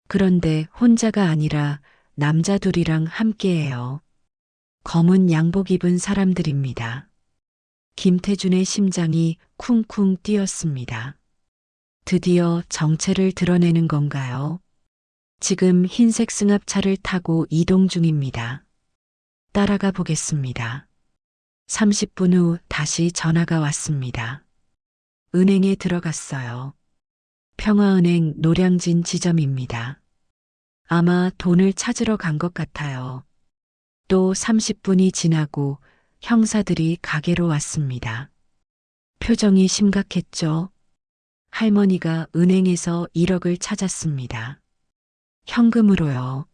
그런데 혼자가 아니라 남자 둘이랑 함께해요. 검은 양복 입은 사람들입니다. 김태준의 심장이 쿵쿵 뛰었습니다. 드디어 정체를 드러내는 건가요? 지금 흰색 승합차를 타고 이동 중입니다. 따라가 보겠습니다. 30분 후 다시 전화가 왔습니다. 은행에 들어갔어요. 평화은행 노량진 지점입니다. 아마 돈을 찾으러 간 것 같아요. 또 30분이 지나고 형사들이 가게로 왔습니다. 표정이 심각했죠. 할머니가 은행에서 1억을 찾았습니다. 현금으로요.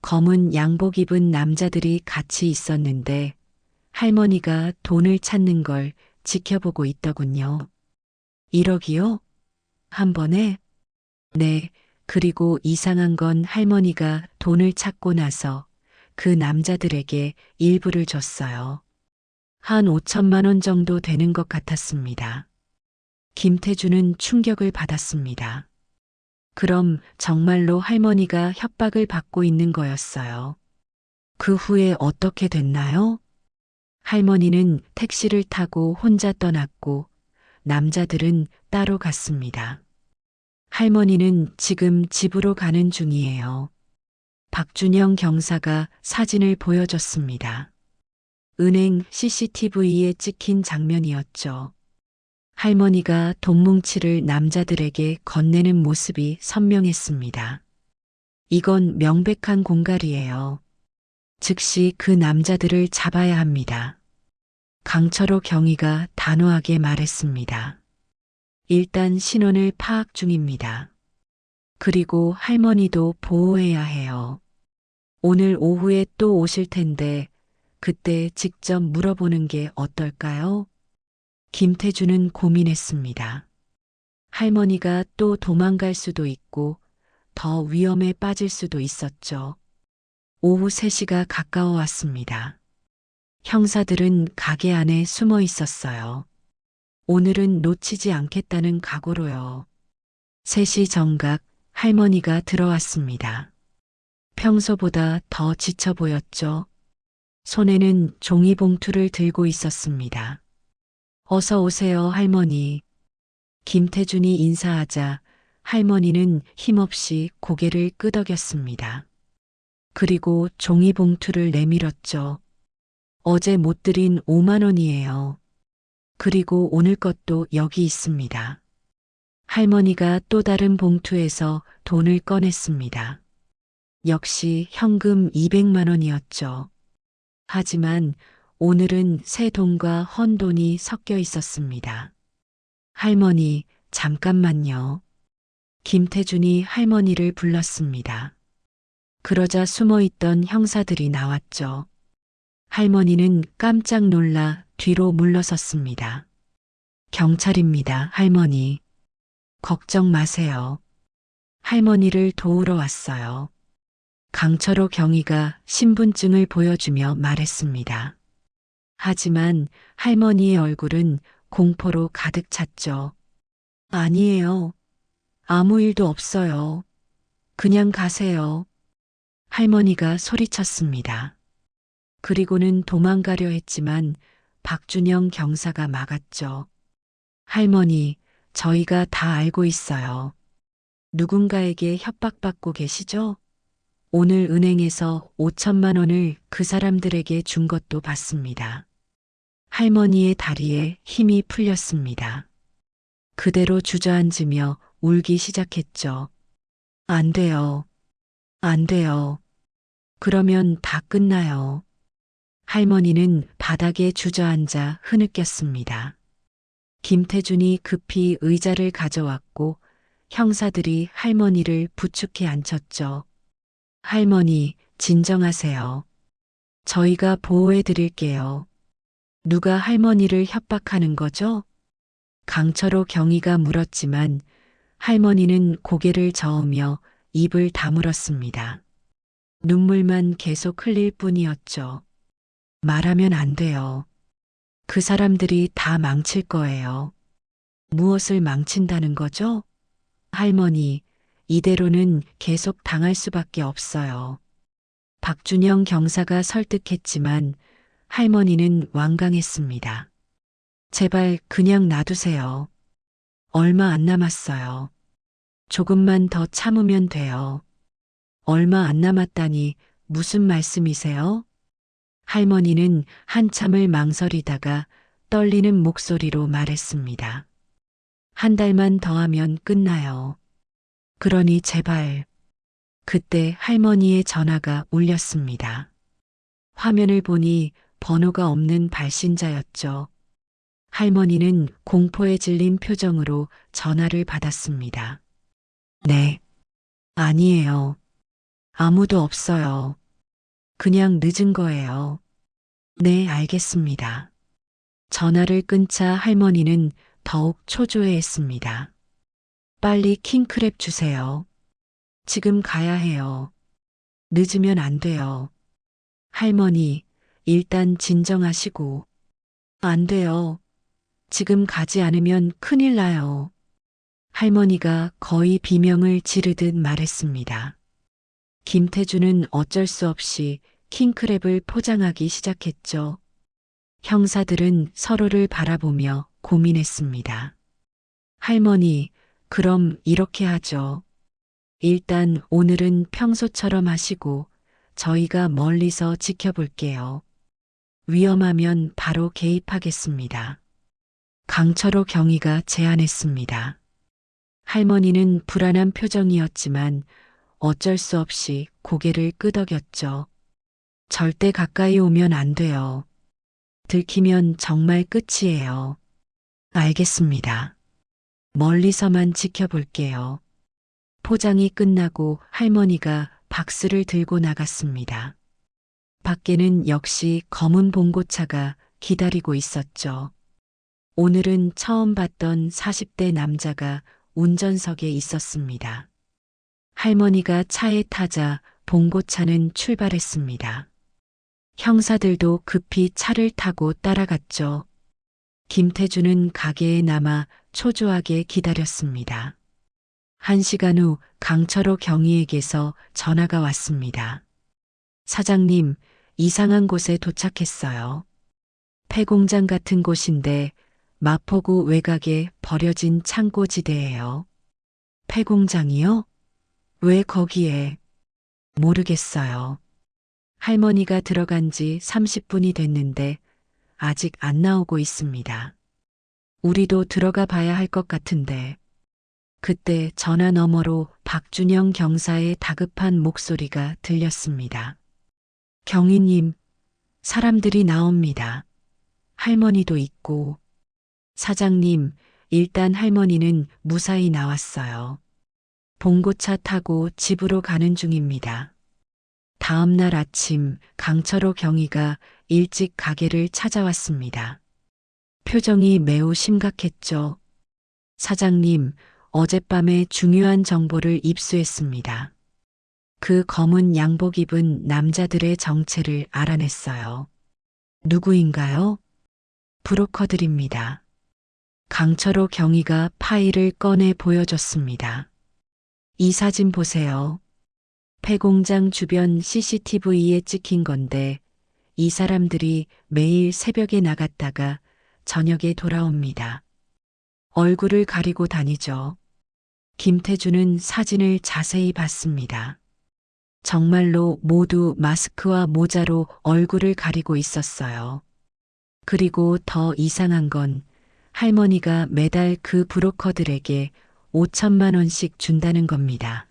검은 양복 입은 남자들이 같이 있었는데 할머니가 돈을 찾는 걸 지켜보고 있더군요. 1억이요? 한 번에? 네, 그리고 이상한 건 할머니가 돈을 찾고 나서 그 남자들에게 일부를 줬어요. 한 5천만 원 정도 되는 것 같았습니다. 김태준은 충격을 받았습니다. 그럼 정말로 할머니가 협박을 받고 있는 거였어요. 그 후에 어떻게 됐나요? 할머니는 택시를 타고 혼자 떠났고 남자들은 따로 갔습니다. 할머니는 지금 집으로 가는 중이에요. 박준영 경사가 사진을 보여줬습니다. 은행 CCTV에 찍힌 장면이었죠. 할머니가 돈 뭉치를 남자들에게 건네는 모습이 선명했습니다. 이건 명백한 공갈이에요. 즉시 그 남자들을 잡아야 합니다. 강철호 경위가 단호하게 말했습니다. 일단 신원을 파악 중입니다. 그리고 할머니도 보호해야 해요. 오늘 오후에 또 오실 텐데 그때 직접 물어보는 게 어떨까요? 김태준은 고민했습니다. 할머니가 또 도망갈 수도 있고 더 위험에 빠질 수도 있었죠. 오후 3시가 가까워 왔습니다. 형사들은 가게 안에 숨어 있었어요. 오늘은 놓치지 않겠다는 각오로요. 3시 정각 할머니가 들어왔습니다. 평소보다 더 지쳐 보였죠. 손에는 종이봉투를 들고 있었습니다. 어서 오세요, 할머니. 김태준이 인사하자 할머니는 힘없이 고개를 끄덕였습니다. 그리고 종이봉투를 내밀었죠. 어제 못 드린 5만 원이에요. 그리고 오늘 것도 여기 있습니다. 할머니가 또 다른 봉투에서 돈을 꺼냈습니다. 역시 현금 200만 원이었죠. 하지만 오늘은 새 돈과 헌 돈이 섞여 있었습니다. 할머니, 잠깐만요. 김태준이 할머니를 불렀습니다. 그러자 숨어있던 형사들이 나왔죠. 할머니는 깜짝 놀라 뒤로 물러섰습니다. 경찰입니다, 할머니. 걱정 마세요. 할머니를 도우러 왔어요. 강철호 경위가 신분증을 보여주며 말했습니다. 하지만 할머니의 얼굴은 공포로 가득 찼죠. 아니에요. 아무 일도 없어요. 그냥 가세요. 할머니가 소리쳤습니다. 그리고는 도망가려 했지만 박준영 경사가 막았죠. 할머니, 저희가 다 알고 있어요. 누군가에게 협박받고 계시죠? 오늘 은행에서 5천만 원을 그 사람들에게 준 것도 봤습니다. 할머니의 다리에 힘이 풀렸습니다. 그대로 주저앉으며 울기 시작했죠. 안 돼요. 안 돼요. 그러면 다 끝나요. 할머니는 바닥에 주저앉아 흐느꼈습니다. 김태준이 급히 의자를 가져왔고 형사들이 할머니를 부축해 앉혔죠. 할머니, 진정하세요. 저희가 보호해 드릴게요. 누가 할머니를 협박하는 거죠? 강철호 경위가 물었지만 할머니는 고개를 저으며 입을 다물었습니다. 눈물만 계속 흘릴 뿐이었죠. 말하면 안 돼요. 그 사람들이 다 망칠 거예요. 무엇을 망친다는 거죠? 할머니, 이대로는 계속 당할 수밖에 없어요. 박준영 경사가 설득했지만 할머니는 완강했습니다. 제발 그냥 놔두세요. 얼마 안 남았어요. 조금만 더 참으면 돼요. 얼마 안 남았다니 무슨 말씀이세요? 할머니는 한참을 망설이다가 떨리는 목소리로 말했습니다. 한 달만 더 하면 끝나요. 그러니 제발. 그때 할머니의 전화가 울렸습니다. 화면을 보니 번호가 없는 발신자였죠. 할머니는 공포에 질린 표정으로 전화를 받았습니다. 네. 아니에요. 아무도 없어요. 그냥 늦은 거예요. 네, 알겠습니다. 전화를 끊자 할머니는 더욱 초조해했습니다. 빨리 킹크랩 주세요. 지금 가야 해요. 늦으면 안 돼요. 할머니, 일단 진정하시고. 안 돼요. 지금 가지 않으면 큰일 나요. 할머니가 거의 비명을 지르듯 말했습니다. 김태준은 어쩔 수 없이 킹크랩을 포장하기 시작했죠. 형사들은 서로를 바라보며 고민했습니다. 할머니, 그럼 이렇게 하죠. 일단 오늘은 평소처럼 하시고 저희가 멀리서 지켜볼게요. 위험하면 바로 개입하겠습니다. 강철호 경위가 제안했습니다. 할머니는 불안한 표정이었지만 어쩔 수 없이 고개를 끄덕였죠. 절대 가까이 오면 안 돼요. 들키면 정말 끝이에요. 알겠습니다. 멀리서만 지켜볼게요. 포장이 끝나고 할머니가 박스를 들고 나갔습니다. 밖에는 역시 검은 봉고차가 기다리고 있었죠. 오늘은 처음 봤던 40대 남자가 운전석에 있었습니다. 할머니가 차에 타자 봉고차는 출발했습니다. 형사들도 급히 차를 타고 따라갔죠. 김태주는 가게에 남아 초조하게 기다렸습니다. 1시간 후 강철호 경위에게서 전화가 왔습니다. 사장님, 이상한 곳에 도착했어요. 폐공장 같은 곳인데 마포구 외곽에 버려진 창고지대예요. 폐공장이요? 왜 거기에? 모르겠어요. 할머니가 들어간 지 30분이 됐는데 아직 안 나오고 있습니다. 우리도 들어가 봐야 할 것 같은데. 그때 전화 너머로 박준영 경사의 다급한 목소리가 들렸습니다. 경위님, 사람들이 나옵니다. 할머니도 있고. 사장님, 일단 할머니는 무사히 나왔어요. 봉고차 타고 집으로 가는 중입니다. 다음 날 아침 강철호 경위가 일찍 가게를 찾아왔습니다. 표정이 매우 심각했죠. 사장님, 어젯밤에 중요한 정보를 입수했습니다. 그 검은 양복 입은 남자들의 정체를 알아냈어요. 누구인가요? 브로커들입니다. 강철호 경위가 파일을 꺼내 보여줬습니다. 이 사진 보세요. 폐공장 주변 CCTV에 찍힌 건데 이 사람들이 매일 새벽에 나갔다가 저녁에 돌아옵니다. 얼굴을 가리고 다니죠. 김태주는 사진을 자세히 봤습니다. 정말로 모두 마스크와 모자로 얼굴을 가리고 있었어요. 그리고 더 이상한 건 할머니가 매달 그 브로커들에게 5천만 원씩 준다는 겁니다.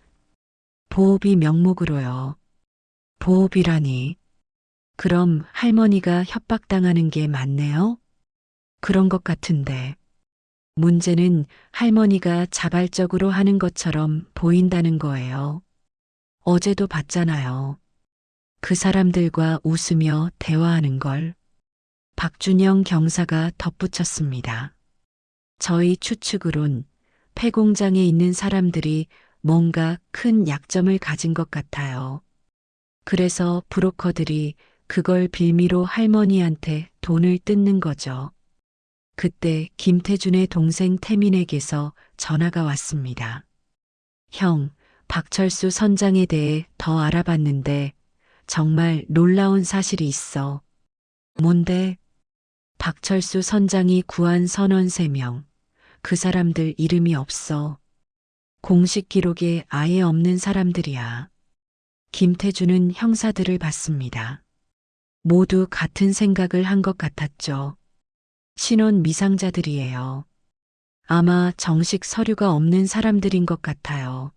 보호비 명목으로요. 보호비라니. 그럼 할머니가 협박당하는 게 맞네요? 그런 것 같은데. 문제는 할머니가 자발적으로 하는 것처럼 보인다는 거예요. 어제도 봤잖아요. 그 사람들과 웃으며 대화하는 걸. 박준영 경사가 덧붙였습니다. 저희 추측으론 폐공장에 있는 사람들이 뭔가 큰 약점을 가진 것 같아요. 그래서 브로커들이 그걸 빌미로 할머니한테 돈을 뜯는 거죠. 그때 김태준의 동생 태민에게서 전화가 왔습니다. 형, 박철수 선장에 대해 더 알아봤는데 정말 놀라운 사실이 있어. 뭔데? 박철수 선장이 구한 선원 3명. 그 사람들 이름이 없어. 공식 기록에 아예 없는 사람들이야. 김태준은 형사들을 봤습니다. 모두 같은 생각을 한 것 같았죠. 신원 미상자들이에요. 아마 정식 서류가 없는 사람들인 것 같아요.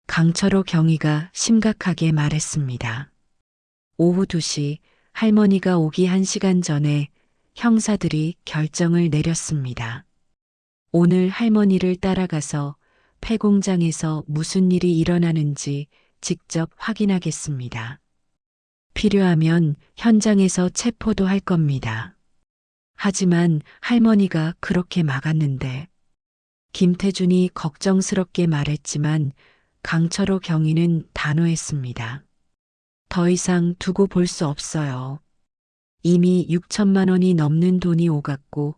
강철호 경위가 심각하게 말했습니다. 오후 2시 할머니가 오기 1시간 전에 형사들이 결정을 내렸습니다. 오늘 할머니를 따라가서 폐공장에서 무슨 일이 일어나는지 직접 확인하겠습니다. 필요하면 현장에서 체포도 할 겁니다. 하지만 할머니가 그렇게 막았는데 김태준이 걱정스럽게 말했지만 강철호 경위는 단호했습니다. 더 이상 두고 볼 수 없어요. 이미 6천만 원이 넘는 돈이 오갔고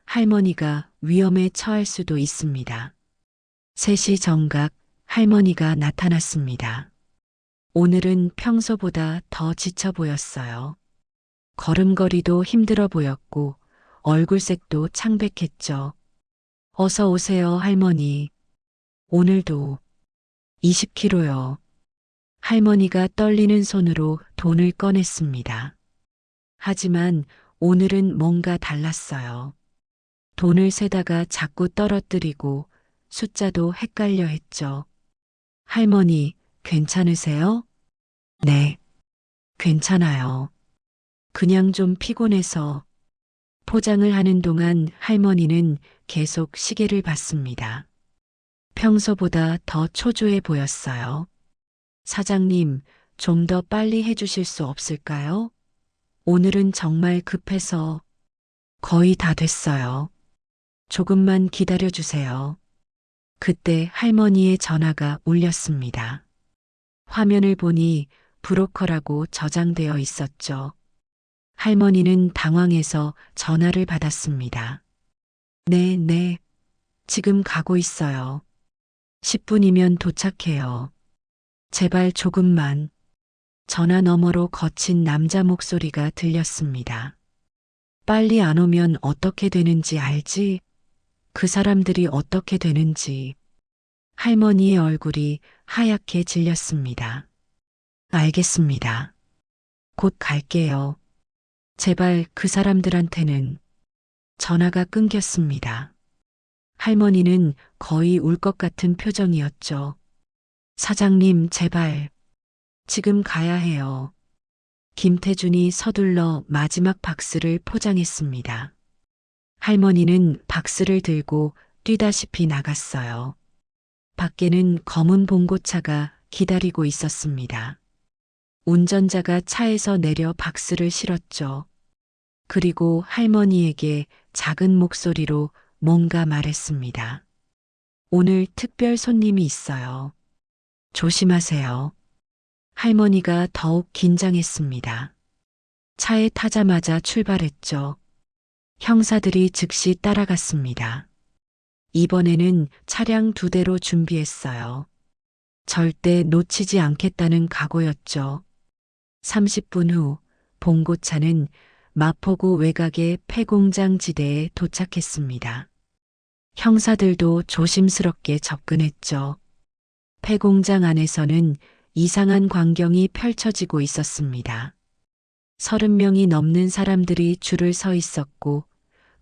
할머니가 위험에 처할 수도 있습니다. 3시 정각 할머니가 나타났습니다. 오늘은 평소보다 더 지쳐 보였어요. 걸음걸이도 힘들어 보였고 얼굴색도 창백했죠. 어서 오세요, 할머니. 오늘도 20kg요. 할머니가 떨리는 손으로 돈을 꺼냈습니다. 하지만 오늘은 뭔가 달랐어요. 돈을 세다가 자꾸 떨어뜨리고 숫자도 헷갈려 했죠. 할머니, 괜찮으세요? 네, 괜찮아요. 그냥 좀 피곤해서. 포장을 하는 동안 할머니는 계속 시계를 봤습니다. 평소보다 더 초조해 보였어요. 사장님, 좀 더 빨리 해주실 수 없을까요? 오늘은 정말 급해서. 거의 다 됐어요. 조금만 기다려 주세요. 그때 할머니의 전화가 울렸습니다. 화면을 보니 브로커라고 저장되어 있었죠. 할머니는 당황해서 전화를 받았습니다. 네, 지금 가고 있어요. 10분이면 도착해요. 제발 조금만. 전화 너머로 거친 남자 목소리가 들렸습니다. 빨리 안 오면 어떻게 되는지 알지? 그 사람들이 어떻게 되는지. 할머니의 얼굴이 하얗게 질렸습니다. 알겠습니다. 곧 갈게요. 제발 그 사람들한테는. 전화가 끊겼습니다. 할머니는 거의 울 것 같은 표정이었죠. 사장님, 제발. 지금 가야 해요. 김태준이 서둘러 마지막 박스를 포장했습니다. 할머니는 박스를 들고 뛰다시피 나갔어요. 밖에는 검은 봉고차가 기다리고 있었습니다. 운전자가 차에서 내려 박스를 실었죠. 그리고 할머니에게 작은 목소리로 뭔가 말했습니다. 오늘 특별 손님이 있어요. 조심하세요. 할머니가 더욱 긴장했습니다. 차에 타자마자 출발했죠. 형사들이 즉시 따라갔습니다. 이번에는 차량 2대로 준비했어요. 절대 놓치지 않겠다는 각오였죠. 30분 후 봉고차는 마포구 외곽의 폐공장 지대에 도착했습니다. 형사들도 조심스럽게 접근했죠. 폐공장 안에서는 이상한 광경이 펼쳐지고 있었습니다. 30명이 넘는 사람들이 줄을 서 있었고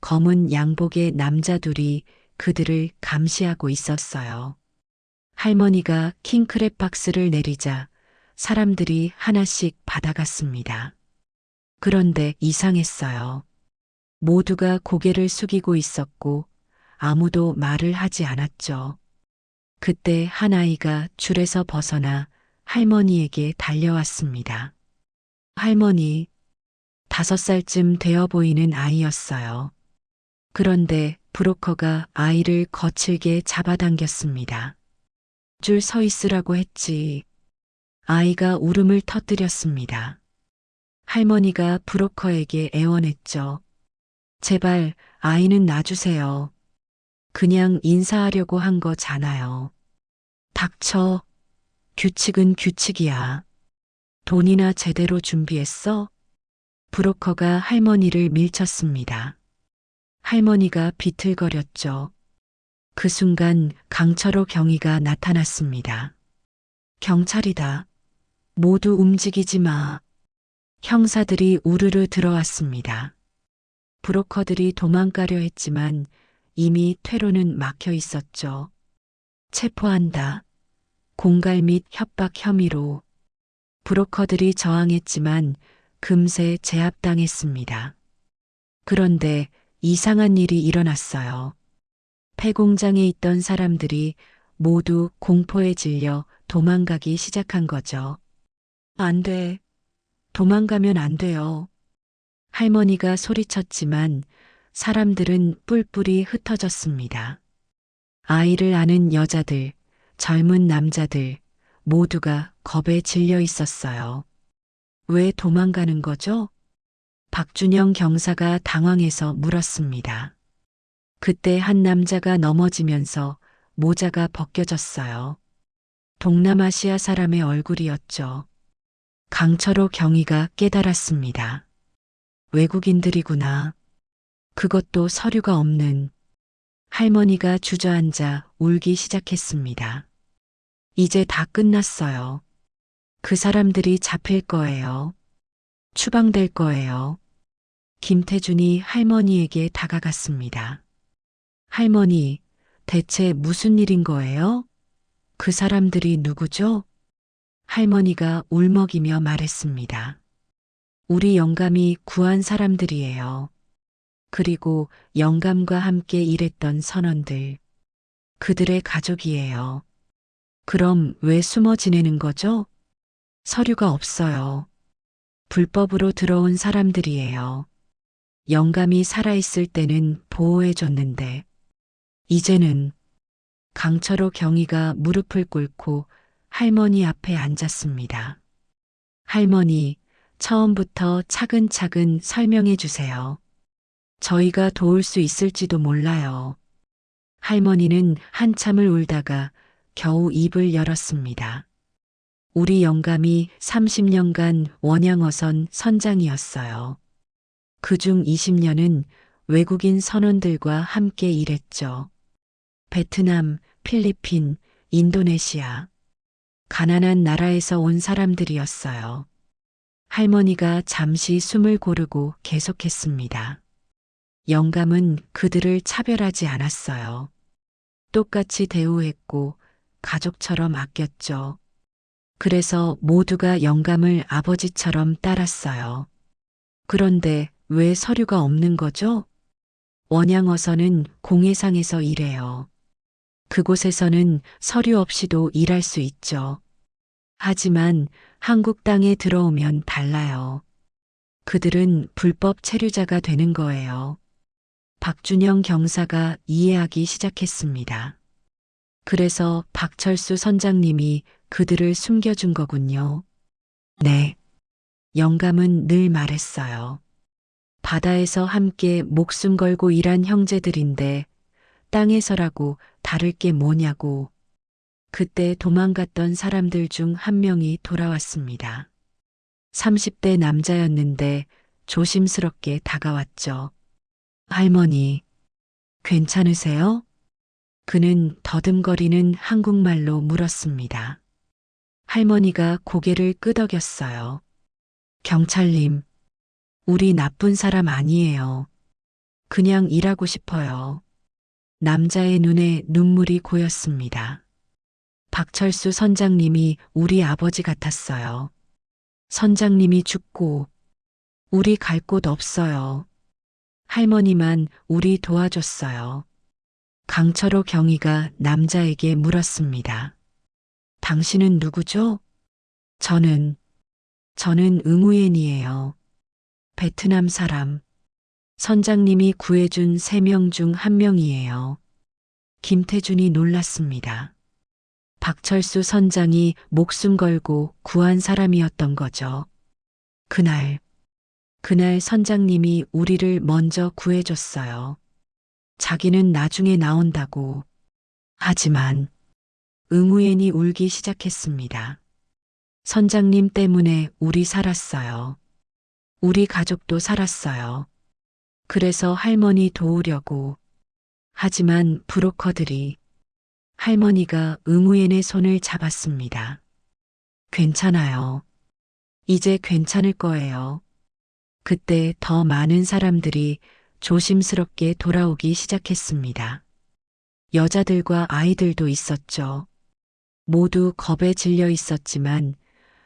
검은 양복의 남자 둘이 그들을 감시하고 있었어요. 할머니가 킹크랩 박스를 내리자 사람들이 하나씩 받아갔습니다. 그런데 이상했어요. 모두가 고개를 숙이고 있었고 아무도 말을 하지 않았죠. 그때 한 아이가 줄에서 벗어나 할머니에게 달려왔습니다. 할머니, 5살쯤 되어 보이는 아이였어요. 그런데 브로커가 아이를 거칠게 잡아당겼습니다. 줄 서 있으라고 했지. 아이가 울음을 터뜨렸습니다. 할머니가 브로커에게 애원했죠. 제발 아이는 놔주세요. 그냥 인사하려고 한 거잖아요. 닥쳐. 규칙은 규칙이야. 돈이나 제대로 준비했어? 브로커가 할머니를 밀쳤습니다. 할머니가 비틀거렸죠. 그 순간 강철호 경위가 나타났습니다. 경찰이다. 모두 움직이지 마. 형사들이 우르르 들어왔습니다. 브로커들이 도망가려 했지만 이미 퇴로는 막혀 있었죠. 체포한다. 공갈 및 협박 혐의로. 브로커들이 저항했지만 금세 제압당했습니다. 그런데 이상한 일이 일어났어요. 폐공장에 있던 사람들이 모두 공포에 질려 도망가기 시작한 거죠. 안 돼. 도망가면 안 돼요. 할머니가 소리쳤지만 사람들은 뿔뿔이 흩어졌습니다. 아이를 아는 여자들, 젊은 남자들 모두가 겁에 질려 있었어요. 왜 도망가는 거죠? 박준영 경사가 당황해서 물었습니다. 그때 한 남자가 넘어지면서 모자가 벗겨졌어요. 동남아시아 사람의 얼굴이었죠. 강철호 경위가 깨달았습니다. 외국인들이구나. 그것도 서류가 없는. 할머니가 주저앉아 울기 시작했습니다. 이제 다 끝났어요. 그 사람들이 잡힐 거예요. 추방될 거예요. 김태준이 할머니에게 다가갔습니다. 할머니, 대체 무슨 일인 거예요? 그 사람들이 누구죠? 할머니가 울먹이며 말했습니다. 우리 영감이 구한 사람들이에요. 그리고 영감과 함께 일했던 선원들. 그들의 가족이에요. 그럼 왜 숨어 지내는 거죠? 서류가 없어요. 불법으로 들어온 사람들이에요. 영감이 살아있을 때는 보호해줬는데, 이제는 강철호 경위가 무릎을 꿇고 할머니 앞에 앉았습니다. 할머니, 처음부터 차근차근 설명해 주세요. 저희가 도울 수 있을지도 몰라요. 할머니는 한참을 울다가 겨우 입을 열었습니다. 우리 영감이 30년간 원양어선 선장이었어요. 그중 20년은 외국인 선원들과 함께 일했죠. 베트남, 필리핀, 인도네시아. 가난한 나라에서 온 사람들이었어요. 할머니가 잠시 숨을 고르고 계속했습니다. 영감은 그들을 차별하지 않았어요. 똑같이 대우했고 가족처럼 아꼈죠. 그래서 모두가 영감을 아버지처럼 따랐어요. 그런데 왜 서류가 없는 거죠? 원양어선은 공해상에서 일해요. 그곳에서는 서류 없이도 일할 수 있죠. 하지만 한국 땅에 들어오면 달라요. 그들은 불법 체류자가 되는 거예요. 박준영 경사가 이해하기 시작했습니다. 그래서 박철수 선장님이 그들을 숨겨준 거군요. 네. 영감은 늘 말했어요. 바다에서 함께 목숨 걸고 일한 형제들인데 땅에서라고 다를 게 뭐냐고. 그때 도망갔던 사람들 중 한 명이 돌아왔습니다. 30대 남자였는데 조심스럽게 다가왔죠. 할머니, 괜찮으세요? 그는 더듬거리는 한국말로 물었습니다. 할머니가 고개를 끄덕였어요. 경찰님, 우리 나쁜 사람 아니에요. 그냥 일하고 싶어요. 남자의 눈에 눈물이 고였습니다. 박철수 선장님이 우리 아버지 같았어요. 선장님이 죽고 우리 갈 곳 없어요. 할머니만 우리 도와줬어요. 강철호 경위가 남자에게 물었습니다. 당신은 누구죠? 저는 응우엔이에요. 베트남 사람. 선장님이 구해준 3명 중 1명이에요. 김태준이 놀랐습니다. 박철수 선장이 목숨 걸고 구한 사람이었던 거죠. 그날 선장님이 우리를 먼저 구해줬어요. 자기는 나중에 나온다고. 하지만 응우엔이 울기 시작했습니다. 선장님 때문에 우리 살았어요. 우리 가족도 살았어요. 그래서 할머니 도우려고. 하지만 브로커들이. 할머니가 응우엔의 손을 잡았습니다. 괜찮아요. 이제 괜찮을 거예요. 그때 더 많은 사람들이 조심스럽게 돌아오기 시작했습니다. 여자들과 아이들도 있었죠. 모두 겁에 질려 있었지만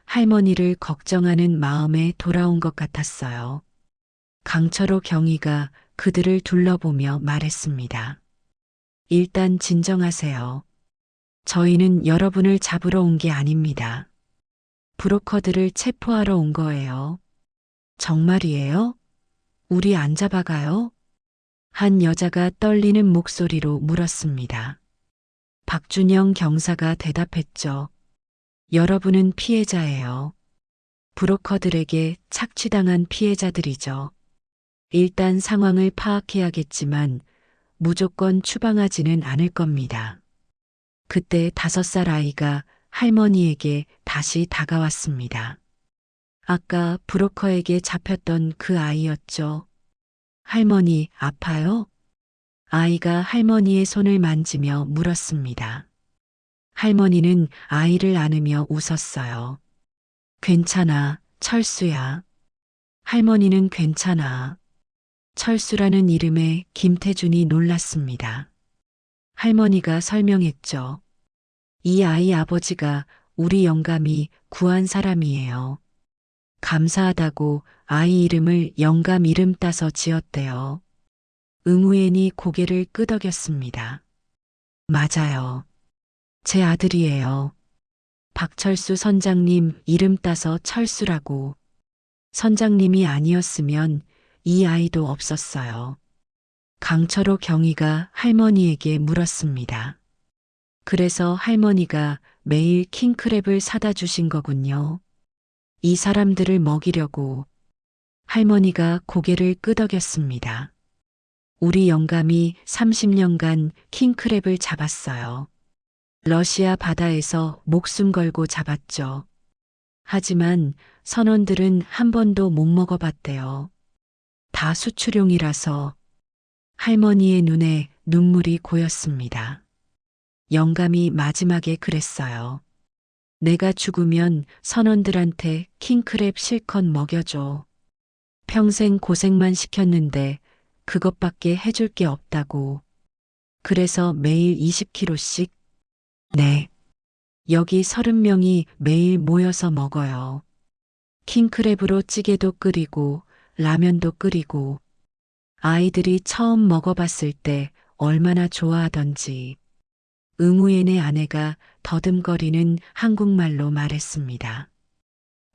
할머니를 걱정하는 마음에 돌아온 것 같았어요. 강철호 경위가 그들을 둘러보며 말했습니다. 일단 진정하세요. 저희는 여러분을 잡으러 온 게 아닙니다. 브로커들을 체포하러 온 거예요. 정말이에요? 우리 안 잡아가요? 한 여자가 떨리는 목소리로 물었습니다. 박준영 경사가 대답했죠. 여러분은 피해자예요. 브로커들에게 착취당한 피해자들이죠. 일단 상황을 파악해야겠지만 무조건 추방하지는 않을 겁니다. 그때 5살 아이가 할머니에게 다시 다가왔습니다. 아까 브로커에게 잡혔던 그 아이였죠. 할머니, 아파요? 아이가 할머니의 손을 만지며 물었습니다. 할머니는 아이를 안으며 웃었어요. 괜찮아, 철수야. 할머니는 괜찮아. 철수라는 이름에 김태준이 놀랐습니다. 할머니가 설명했죠. 이 아이 아버지가 우리 영감이 구한 사람이에요. 감사하다고 아이 이름을 영감 이름 따서 지었대요. 응우엔이 고개를 끄덕였습니다. 맞아요. 제 아들이에요. 박철수 선장님 이름 따서 철수라고. 선장님이 아니었으면 이 아이도 없었어요. 강철호 경위가 할머니에게 물었습니다. 그래서 할머니가 매일 킹크랩을 사다 주신 거군요. 이 사람들을 먹이려고. 할머니가 고개를 끄덕였습니다. 우리 영감이 30년간 킹크랩을 잡았어요. 러시아 바다에서 목숨 걸고 잡았죠. 하지만 선원들은 한 번도 못 먹어봤대요. 다 수출용이라서. 할머니의 눈에 눈물이 고였습니다. 영감이 마지막에 그랬어요. 내가 죽으면 선원들한테 킹크랩 실컷 먹여줘. 평생 고생만 시켰는데 그것밖에 해줄 게 없다고. 그래서 매일 20kg씩. 네. 여기 30명이 매일 모여서 먹어요. 킹크랩으로 찌개도 끓이고 라면도 끓이고. 아이들이 처음 먹어봤을 때 얼마나 좋아하던지. 응우엔의 아내가 더듬거리는 한국말로 말했습니다.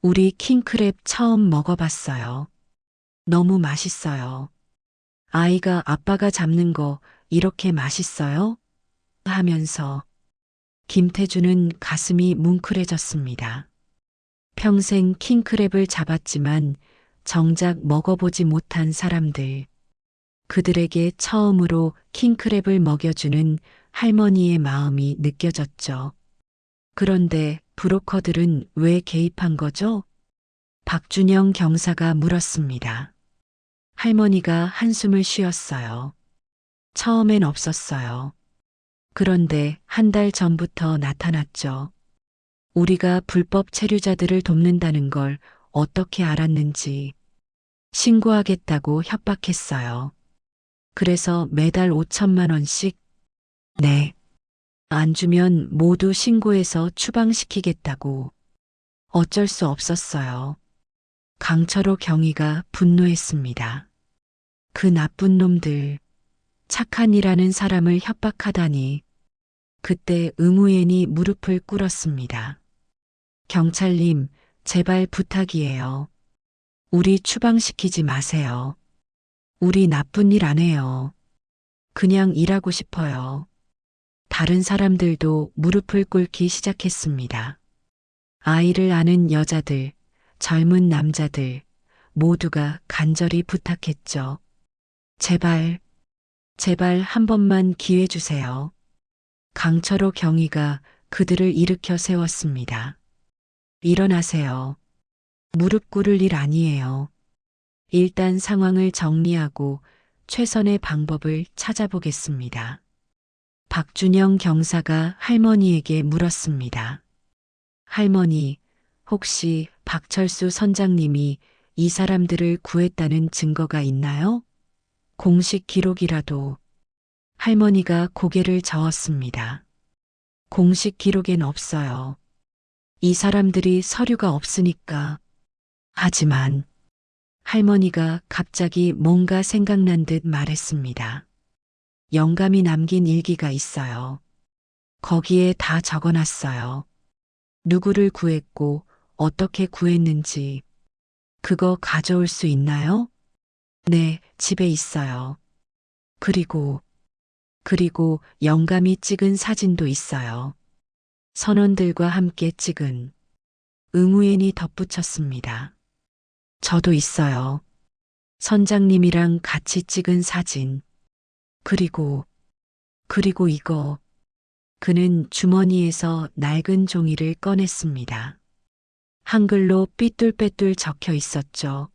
우리 킹크랩 처음 먹어봤어요. 너무 맛있어요. 아이가 아빠가 잡는 거 이렇게 맛있어요? 하면서 김태주는 가슴이 뭉클해졌습니다. 평생 킹크랩을 잡았지만 정작 먹어보지 못한 사람들. 그들에게 처음으로 킹크랩을 먹여주는 할머니의 마음이 느껴졌죠. 그런데 브로커들은 왜 개입한 거죠? 박준영 경사가 물었습니다. 할머니가 한숨을 쉬었어요. 처음엔 없었어요. 그런데 한 달 전부터 나타났죠. 우리가 불법 체류자들을 돕는다는 걸 어떻게 알았는지 신고하겠다고 협박했어요. 그래서 매달 5천만 원씩. 네. 안 주면 모두 신고해서 추방시키겠다고. 어쩔 수 없었어요. 강철호 경위가 분노했습니다. 그 나쁜 놈들, 착한이라는 사람을 협박하다니. 그때 응우엔이 무릎을 꿇었습니다. 경찰님, 제발 부탁이에요. 우리 추방시키지 마세요. 우리 나쁜 일 안 해요. 그냥 일하고 싶어요. 다른 사람들도 무릎을 꿇기 시작했습니다. 아이를 아는 여자들, 젊은 남자들 모두가 간절히 부탁했죠. 제발, 제발 한 번만 기회 주세요. 강철호 경위가 그들을 일으켜 세웠습니다. 일어나세요. 무릎 꿇을 일 아니에요. 일단 상황을 정리하고 최선의 방법을 찾아보겠습니다. 박준영 경사가 할머니에게 물었습니다. 할머니, 혹시 박철수 선장님이 이 사람들을 구했다는 증거가 있나요? 공식 기록이라도. 할머니가 고개를 저었습니다. 공식 기록엔 없어요. 이 사람들이 서류가 없으니까. 하지만 할머니가 갑자기 뭔가 생각난 듯 말했습니다. 영감이 남긴 일기가 있어요. 거기에 다 적어놨어요. 누구를 구했고 어떻게 구했는지. 그거 가져올 수 있나요? 네, 집에 있어요. 그리고 영감이 찍은 사진도 있어요. 선원들과 함께 찍은. 응우엔이 덧붙였습니다. 저도 있어요. 선장님이랑 같이 찍은 사진. 그리고 이거. 그는 주머니에서 낡은 종이를 꺼냈습니다. 한글로 삐뚤빼뚤 적혀 있었죠.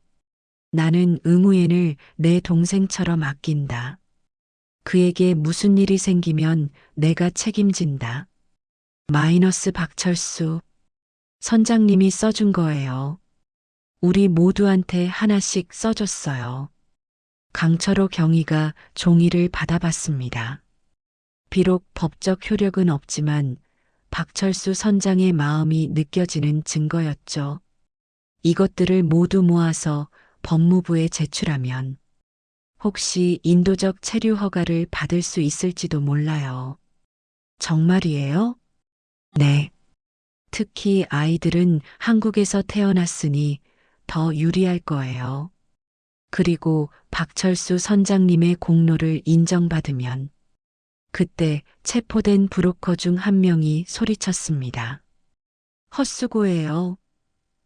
나는 응우엔을 내 동생처럼 아낀다. 그에게 무슨 일이 생기면 내가 책임진다. 마이너스 박철수. 선장님이 써준 거예요. 우리 모두한테 하나씩 써줬어요. 강철호 경위가 종이를 받아봤습니다. 비록 법적 효력은 없지만 박철수 선장의 마음이 느껴지는 증거였죠. 이것들을 모두 모아서 법무부에 제출하면 혹시 인도적 체류 허가를 받을 수 있을지도 몰라요. 정말이에요? 네. 특히 아이들은 한국에서 태어났으니 더 유리할 거예요. 그리고 박철수 선장님의 공로를 인정받으면 그때 체포된 브로커 중 한 명이 소리쳤습니다. 헛수고예요.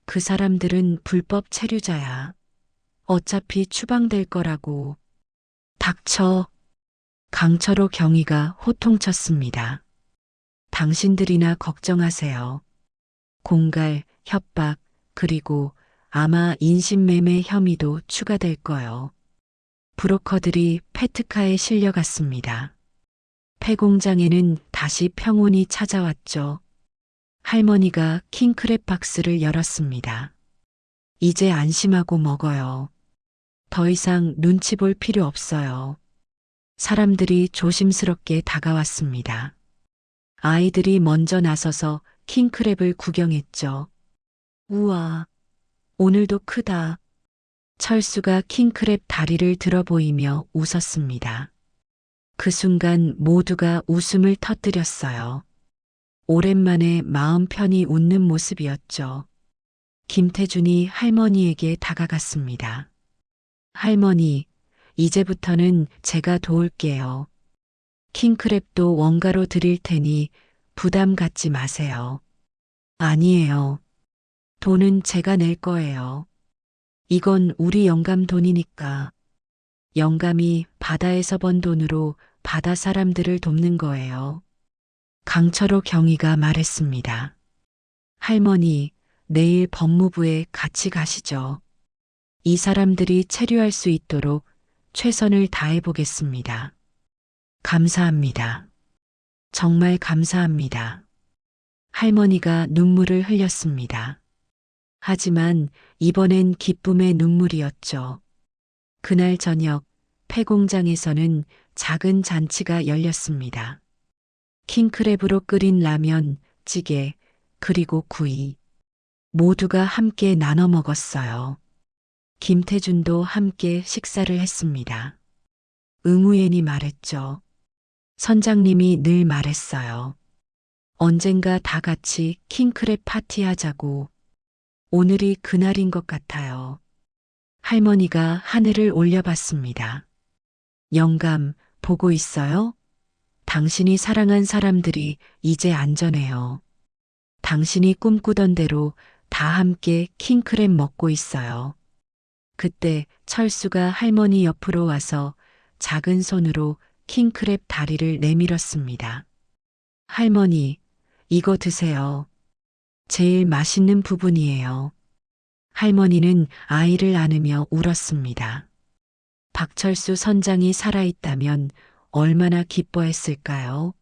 그 사람들은 불법 체류자야. 어차피 추방될 거라고. 닥쳐. 강철호 경위가 호통쳤습니다. 당신들이나 걱정하세요. 공갈, 협박, 그리고 아마 인신매매 혐의도 추가될 거요. 브로커들이 페트카에 실려갔습니다. 폐공장에는 다시 평온이 찾아왔죠. 할머니가 킹크랩 박스를 열었습니다. 이제 안심하고 먹어요. 더 이상 눈치 볼 필요 없어요. 사람들이 조심스럽게 다가왔습니다. 아이들이 먼저 나서서 킹크랩을 구경했죠. 우와, 오늘도 크다. 철수가 킹크랩 다리를 들어 보이며 웃었습니다. 그 순간 모두가 웃음을 터뜨렸어요. 오랜만에 마음 편히 웃는 모습이었죠. 김태준이 할머니에게 다가갔습니다. 할머니, 이제부터는 제가 도울게요. 킹크랩도 원가로 드릴 테니 부담 갖지 마세요. 아니에요. 돈은 제가 낼 거예요. 이건 우리 영감 돈이니까. 영감이 바다에서 번 돈으로 바다 사람들을 돕는 거예요. 강철호 경위가 말했습니다. 할머니, 내일 법무부에 같이 가시죠. 이 사람들이 체류할 수 있도록 최선을 다해 보겠습니다. 감사합니다. 정말 감사합니다. 할머니가 눈물을 흘렸습니다. 하지만 이번엔 기쁨의 눈물이었죠. 그날 저녁 폐공장에서는 작은 잔치가 열렸습니다. 킹크랩으로 끓인 라면, 찌개, 그리고 구이. 모두가 함께 나눠 먹었어요. 김태준도 함께 식사를 했습니다. 응우엔이 말했죠. 선장님이 늘 말했어요. 언젠가 다 같이 킹크랩 파티하자고. 오늘이 그날인 것 같아요. 할머니가 하늘을 올려봤습니다. 영감, 보고 있어요? 당신이 사랑한 사람들이 이제 안전해요. 당신이 꿈꾸던 대로 다 함께 킹크랩 먹고 있어요. 그때 철수가 할머니 옆으로 와서 작은 손으로 킹크랩 다리를 내밀었습니다. 할머니, 이거 드세요. 제일 맛있는 부분이에요. 할머니는 아이를 안으며 울었습니다. 박철수 선장이 살아있다면 얼마나 기뻐했을까요?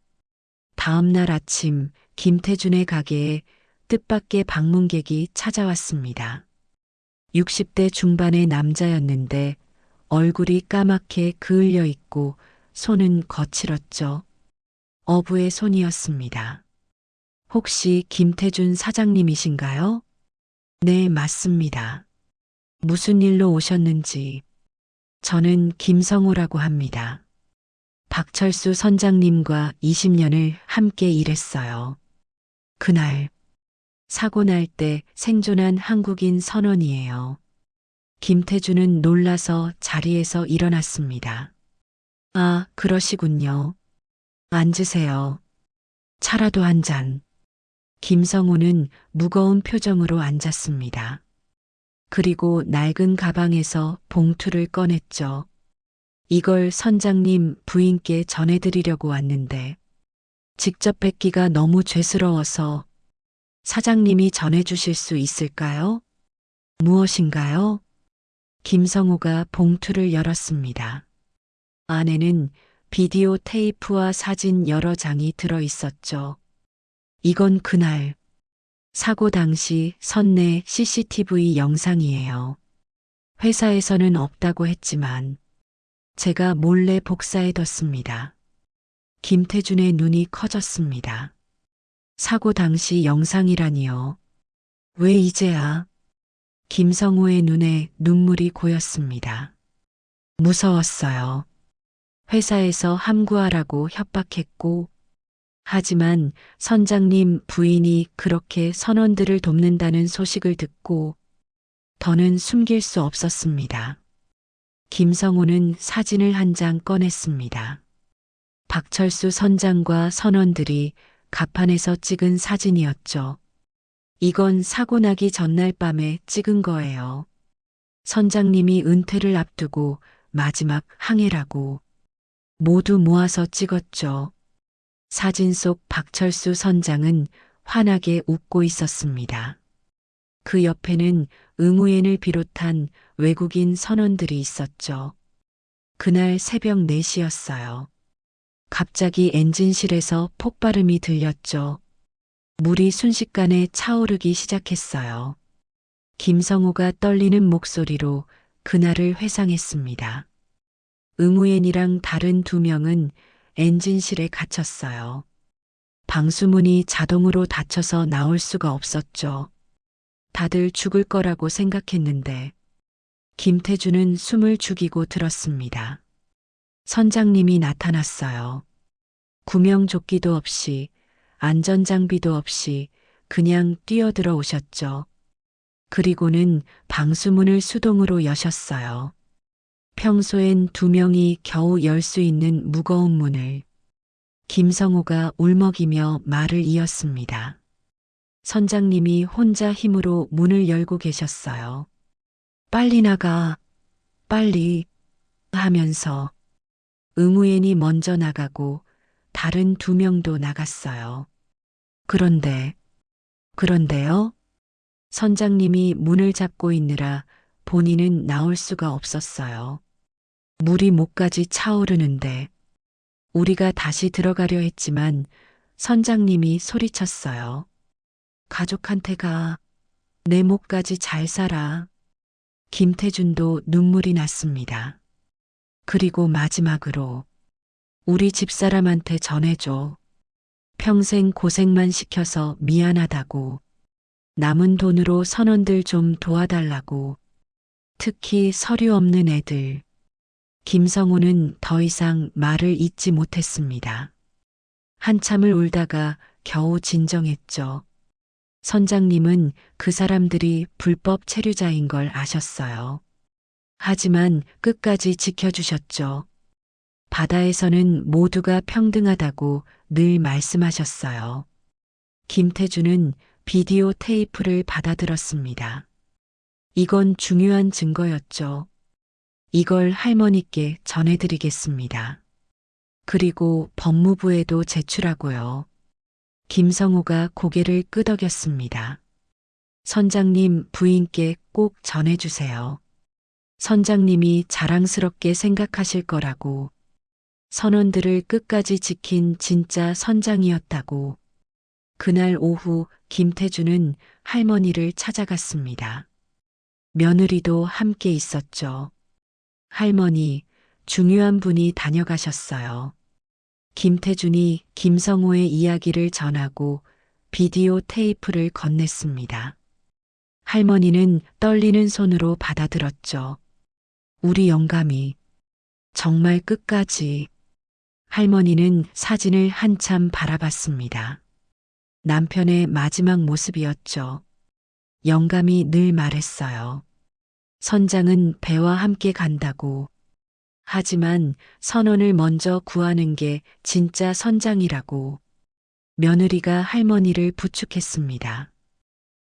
다음 날 아침 김태준의 가게에 뜻밖의 방문객이 찾아왔습니다. 60대 중반의 남자였는데 얼굴이 까맣게 그을려 있고 손은 거칠었죠. 어부의 손이었습니다. 혹시 김태준 사장님이신가요? 네, 맞습니다. 무슨 일로 오셨는지. 저는 김성호라고 합니다. 박철수 선장님과 20년을 함께 일했어요. 그날 사고 날 때 생존한 한국인 선원이에요. 김태준은 놀라서 자리에서 일어났습니다. 아, 그러시군요. 앉으세요. 차라도 한 잔. 김성호는 무거운 표정으로 앉았습니다. 그리고 낡은 가방에서 봉투를 꺼냈죠. 이걸 선장님 부인께 전해드리려고 왔는데 직접 뵙기가 너무 죄스러워서 사장님이 전해주실 수 있을까요? 무엇인가요? 김성호가 봉투를 열었습니다. 안에는 비디오 테이프와 사진 여러 장이 들어 있었죠. 이건 그날 사고 당시 선내 CCTV 영상이에요. 회사에서는 없다고 했지만 제가 몰래 복사해뒀습니다. 김태준의 눈이 커졌습니다. 사고 당시 영상이라니요. 왜 이제야? 김성호의 눈에 눈물이 고였습니다. 무서웠어요. 회사에서 함구하라고 협박했고, 하지만 선장님 부인이 그렇게 선원들을 돕는다는 소식을 듣고 더는 숨길 수 없었습니다. 김성호는 사진을 한 장 꺼냈습니다. 박철수 선장과 선원들이 갑판에서 찍은 사진이었죠. 이건 사고 나기 전날 밤에 찍은 거예요. 선장님이 은퇴를 앞두고 마지막 항해라고 모두 모아서 찍었죠. 사진 속 박철수 선장은 환하게 웃고 있었습니다. 그 옆에는 응우엔을 비롯한 외국인 선원들이 있었죠. 그날 새벽 4시였어요. 갑자기 엔진실에서 폭발음이 들렸죠. 물이 순식간에 차오르기 시작했어요. 김성호가 떨리는 목소리로 그날을 회상했습니다. 응우엔이랑 다른 2명은 엔진실에 갇혔어요. 방수문이 자동으로 닫혀서 나올 수가 없었죠. 다들 죽을 거라고 생각했는데 김태준은 숨을 죽이고 들었습니다. 선장님이 나타났어요. 구명조끼도 없이 안전장비도 없이 그냥 뛰어들어 오셨죠. 그리고는 방수문을 수동으로 여셨어요. 평소엔 2명이 겨우 열 수 있는 무거운 문을. 김성호가 울먹이며 말을 이었습니다. 선장님이 혼자 힘으로 문을 열고 계셨어요. 빨리 나가, 빨리 하면서 응우엔이 먼저 나가고 다른 2명도 나갔어요. 그런데요? 선장님이 문을 잡고 있느라 본인은 나올 수가 없었어요. 물이 목까지 차오르는데 우리가 다시 들어가려 했지만 선장님이 소리쳤어요. 가족한테 가. 내 목까지 잘 살아. 김태준도 눈물이 났습니다. 그리고 마지막으로 우리 집사람한테 전해줘. 평생 고생만 시켜서 미안하다고. 남은 돈으로 선원들 좀 도와달라고. 특히 서류 없는 애들. 김성호는 더 이상 말을 잇지 못했습니다. 한참을 울다가 겨우 진정했죠. 선장님은 그 사람들이 불법 체류자인 걸 아셨어요. 하지만 끝까지 지켜주셨죠. 바다에서는 모두가 평등하다고 늘 말씀하셨어요. 김태준은 비디오 테이프를 받아들었습니다. 이건 중요한 증거였죠. 이걸 할머니께 전해드리겠습니다. 그리고 법무부에도 제출하고요. 김성호가 고개를 끄덕였습니다. 선장님 부인께 꼭 전해주세요. 선장님이 자랑스럽게 생각하실 거라고. 선원들을 끝까지 지킨 진짜 선장이었다고. 그날 오후 김태준은 할머니를 찾아갔습니다. 며느리도 함께 있었죠. 할머니, 중요한 분이 다녀가셨어요. 김태준이 김성호의 이야기를 전하고 비디오 테이프를 건넸습니다. 할머니는 떨리는 손으로 받아들었죠. 우리 영감이 정말 끝까지. 할머니는 사진을 한참 바라봤습니다. 남편의 마지막 모습이었죠. 영감이 늘 말했어요. 선장은 배와 함께 간다고. 하지만 선원을 먼저 구하는 게 진짜 선장이라고. 며느리가 할머니를 부축했습니다.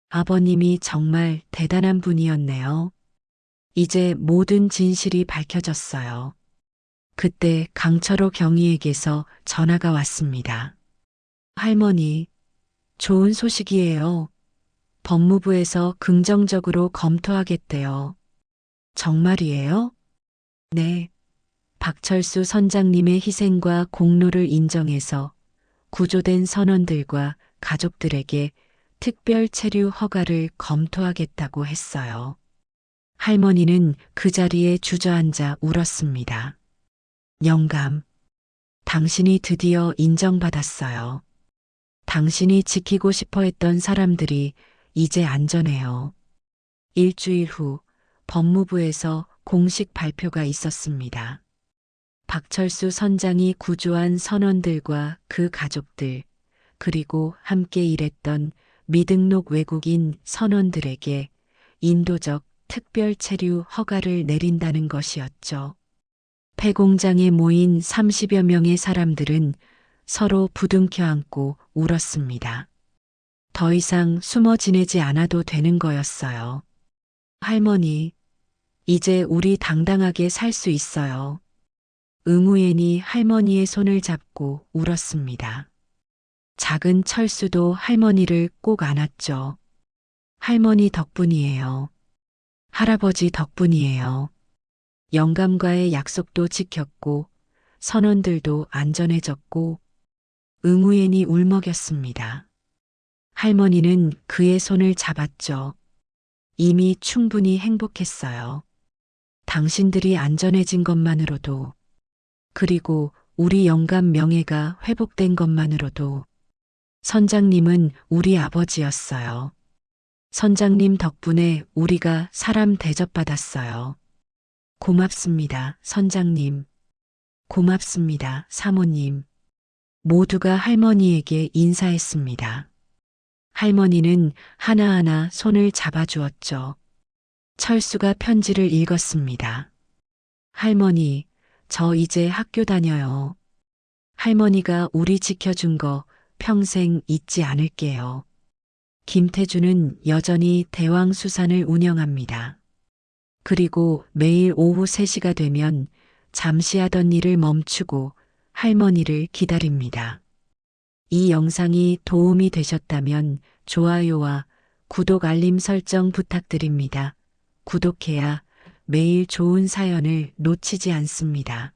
아버님이 정말 대단한 분이었네요. 이제 모든 진실이 밝혀졌어요. 그때 강철호 경위에게서 전화가 왔습니다. 할머니, 좋은 소식이에요. 법무부에서 긍정적으로 검토하겠대요. 정말이에요? 네. 박철수 선장님의 희생과 공로를 인정해서 구조된 선원들과 가족들에게 특별 체류 허가를 검토하겠다고 했어요. 할머니는 그 자리에 주저앉아 울었습니다. 영감, 당신이 드디어 인정받았어요. 당신이 지키고 싶어 했던 사람들이 이제 안전해요. 일주일 후 법무부에서 공식 발표가 있었습니다. 박철수 선장이 구조한 선원들과 그 가족들, 그리고 함께 일했던 미등록 외국인 선원들에게 인도적 특별 체류 허가를 내린다는 것이었죠. 폐공장에 모인 30여 명의 사람들은 서로 부둥켜 안고 울었습니다. 더 이상 숨어 지내지 않아도 되는 거였어요. 할머니, 이제 우리 당당하게 살 수 있어요. 응우엔이 할머니의 손을 잡고 울었습니다. 작은 철수도 할머니를 꼭 안았죠. 할머니 덕분이에요. 할아버지 덕분이에요. 영감과의 약속도 지켰고 선원들도 안전해졌고 응우엔이 울먹였습니다. 할머니는 그의 손을 잡았죠. 이미 충분히 행복했어요. 당신들이 안전해진 것만으로도, 그리고 우리 영감 명예가 회복된 것만으로도 선장님은 우리 아버지였어요. 선장님 덕분에 우리가 사람 대접받았어요. 고맙습니다, 선장님. 고맙습니다, 사모님. 모두가 할머니에게 인사했습니다. 할머니는 하나하나 손을 잡아주었죠. 철수가 편지를 읽었습니다. 할머니, 저 이제 학교 다녀요. 할머니가 우리 지켜준 거 평생 잊지 않을게요. 김태주는 여전히 대왕수산을 운영합니다. 그리고 매일 오후 3시가 되면 잠시 하던 일을 멈추고 할머니를 기다립니다. 이 영상이 도움이 되셨다면 좋아요와 구독 알림 설정 부탁드립니다. 구독해야 매일 좋은 사연을 놓치지 않습니다.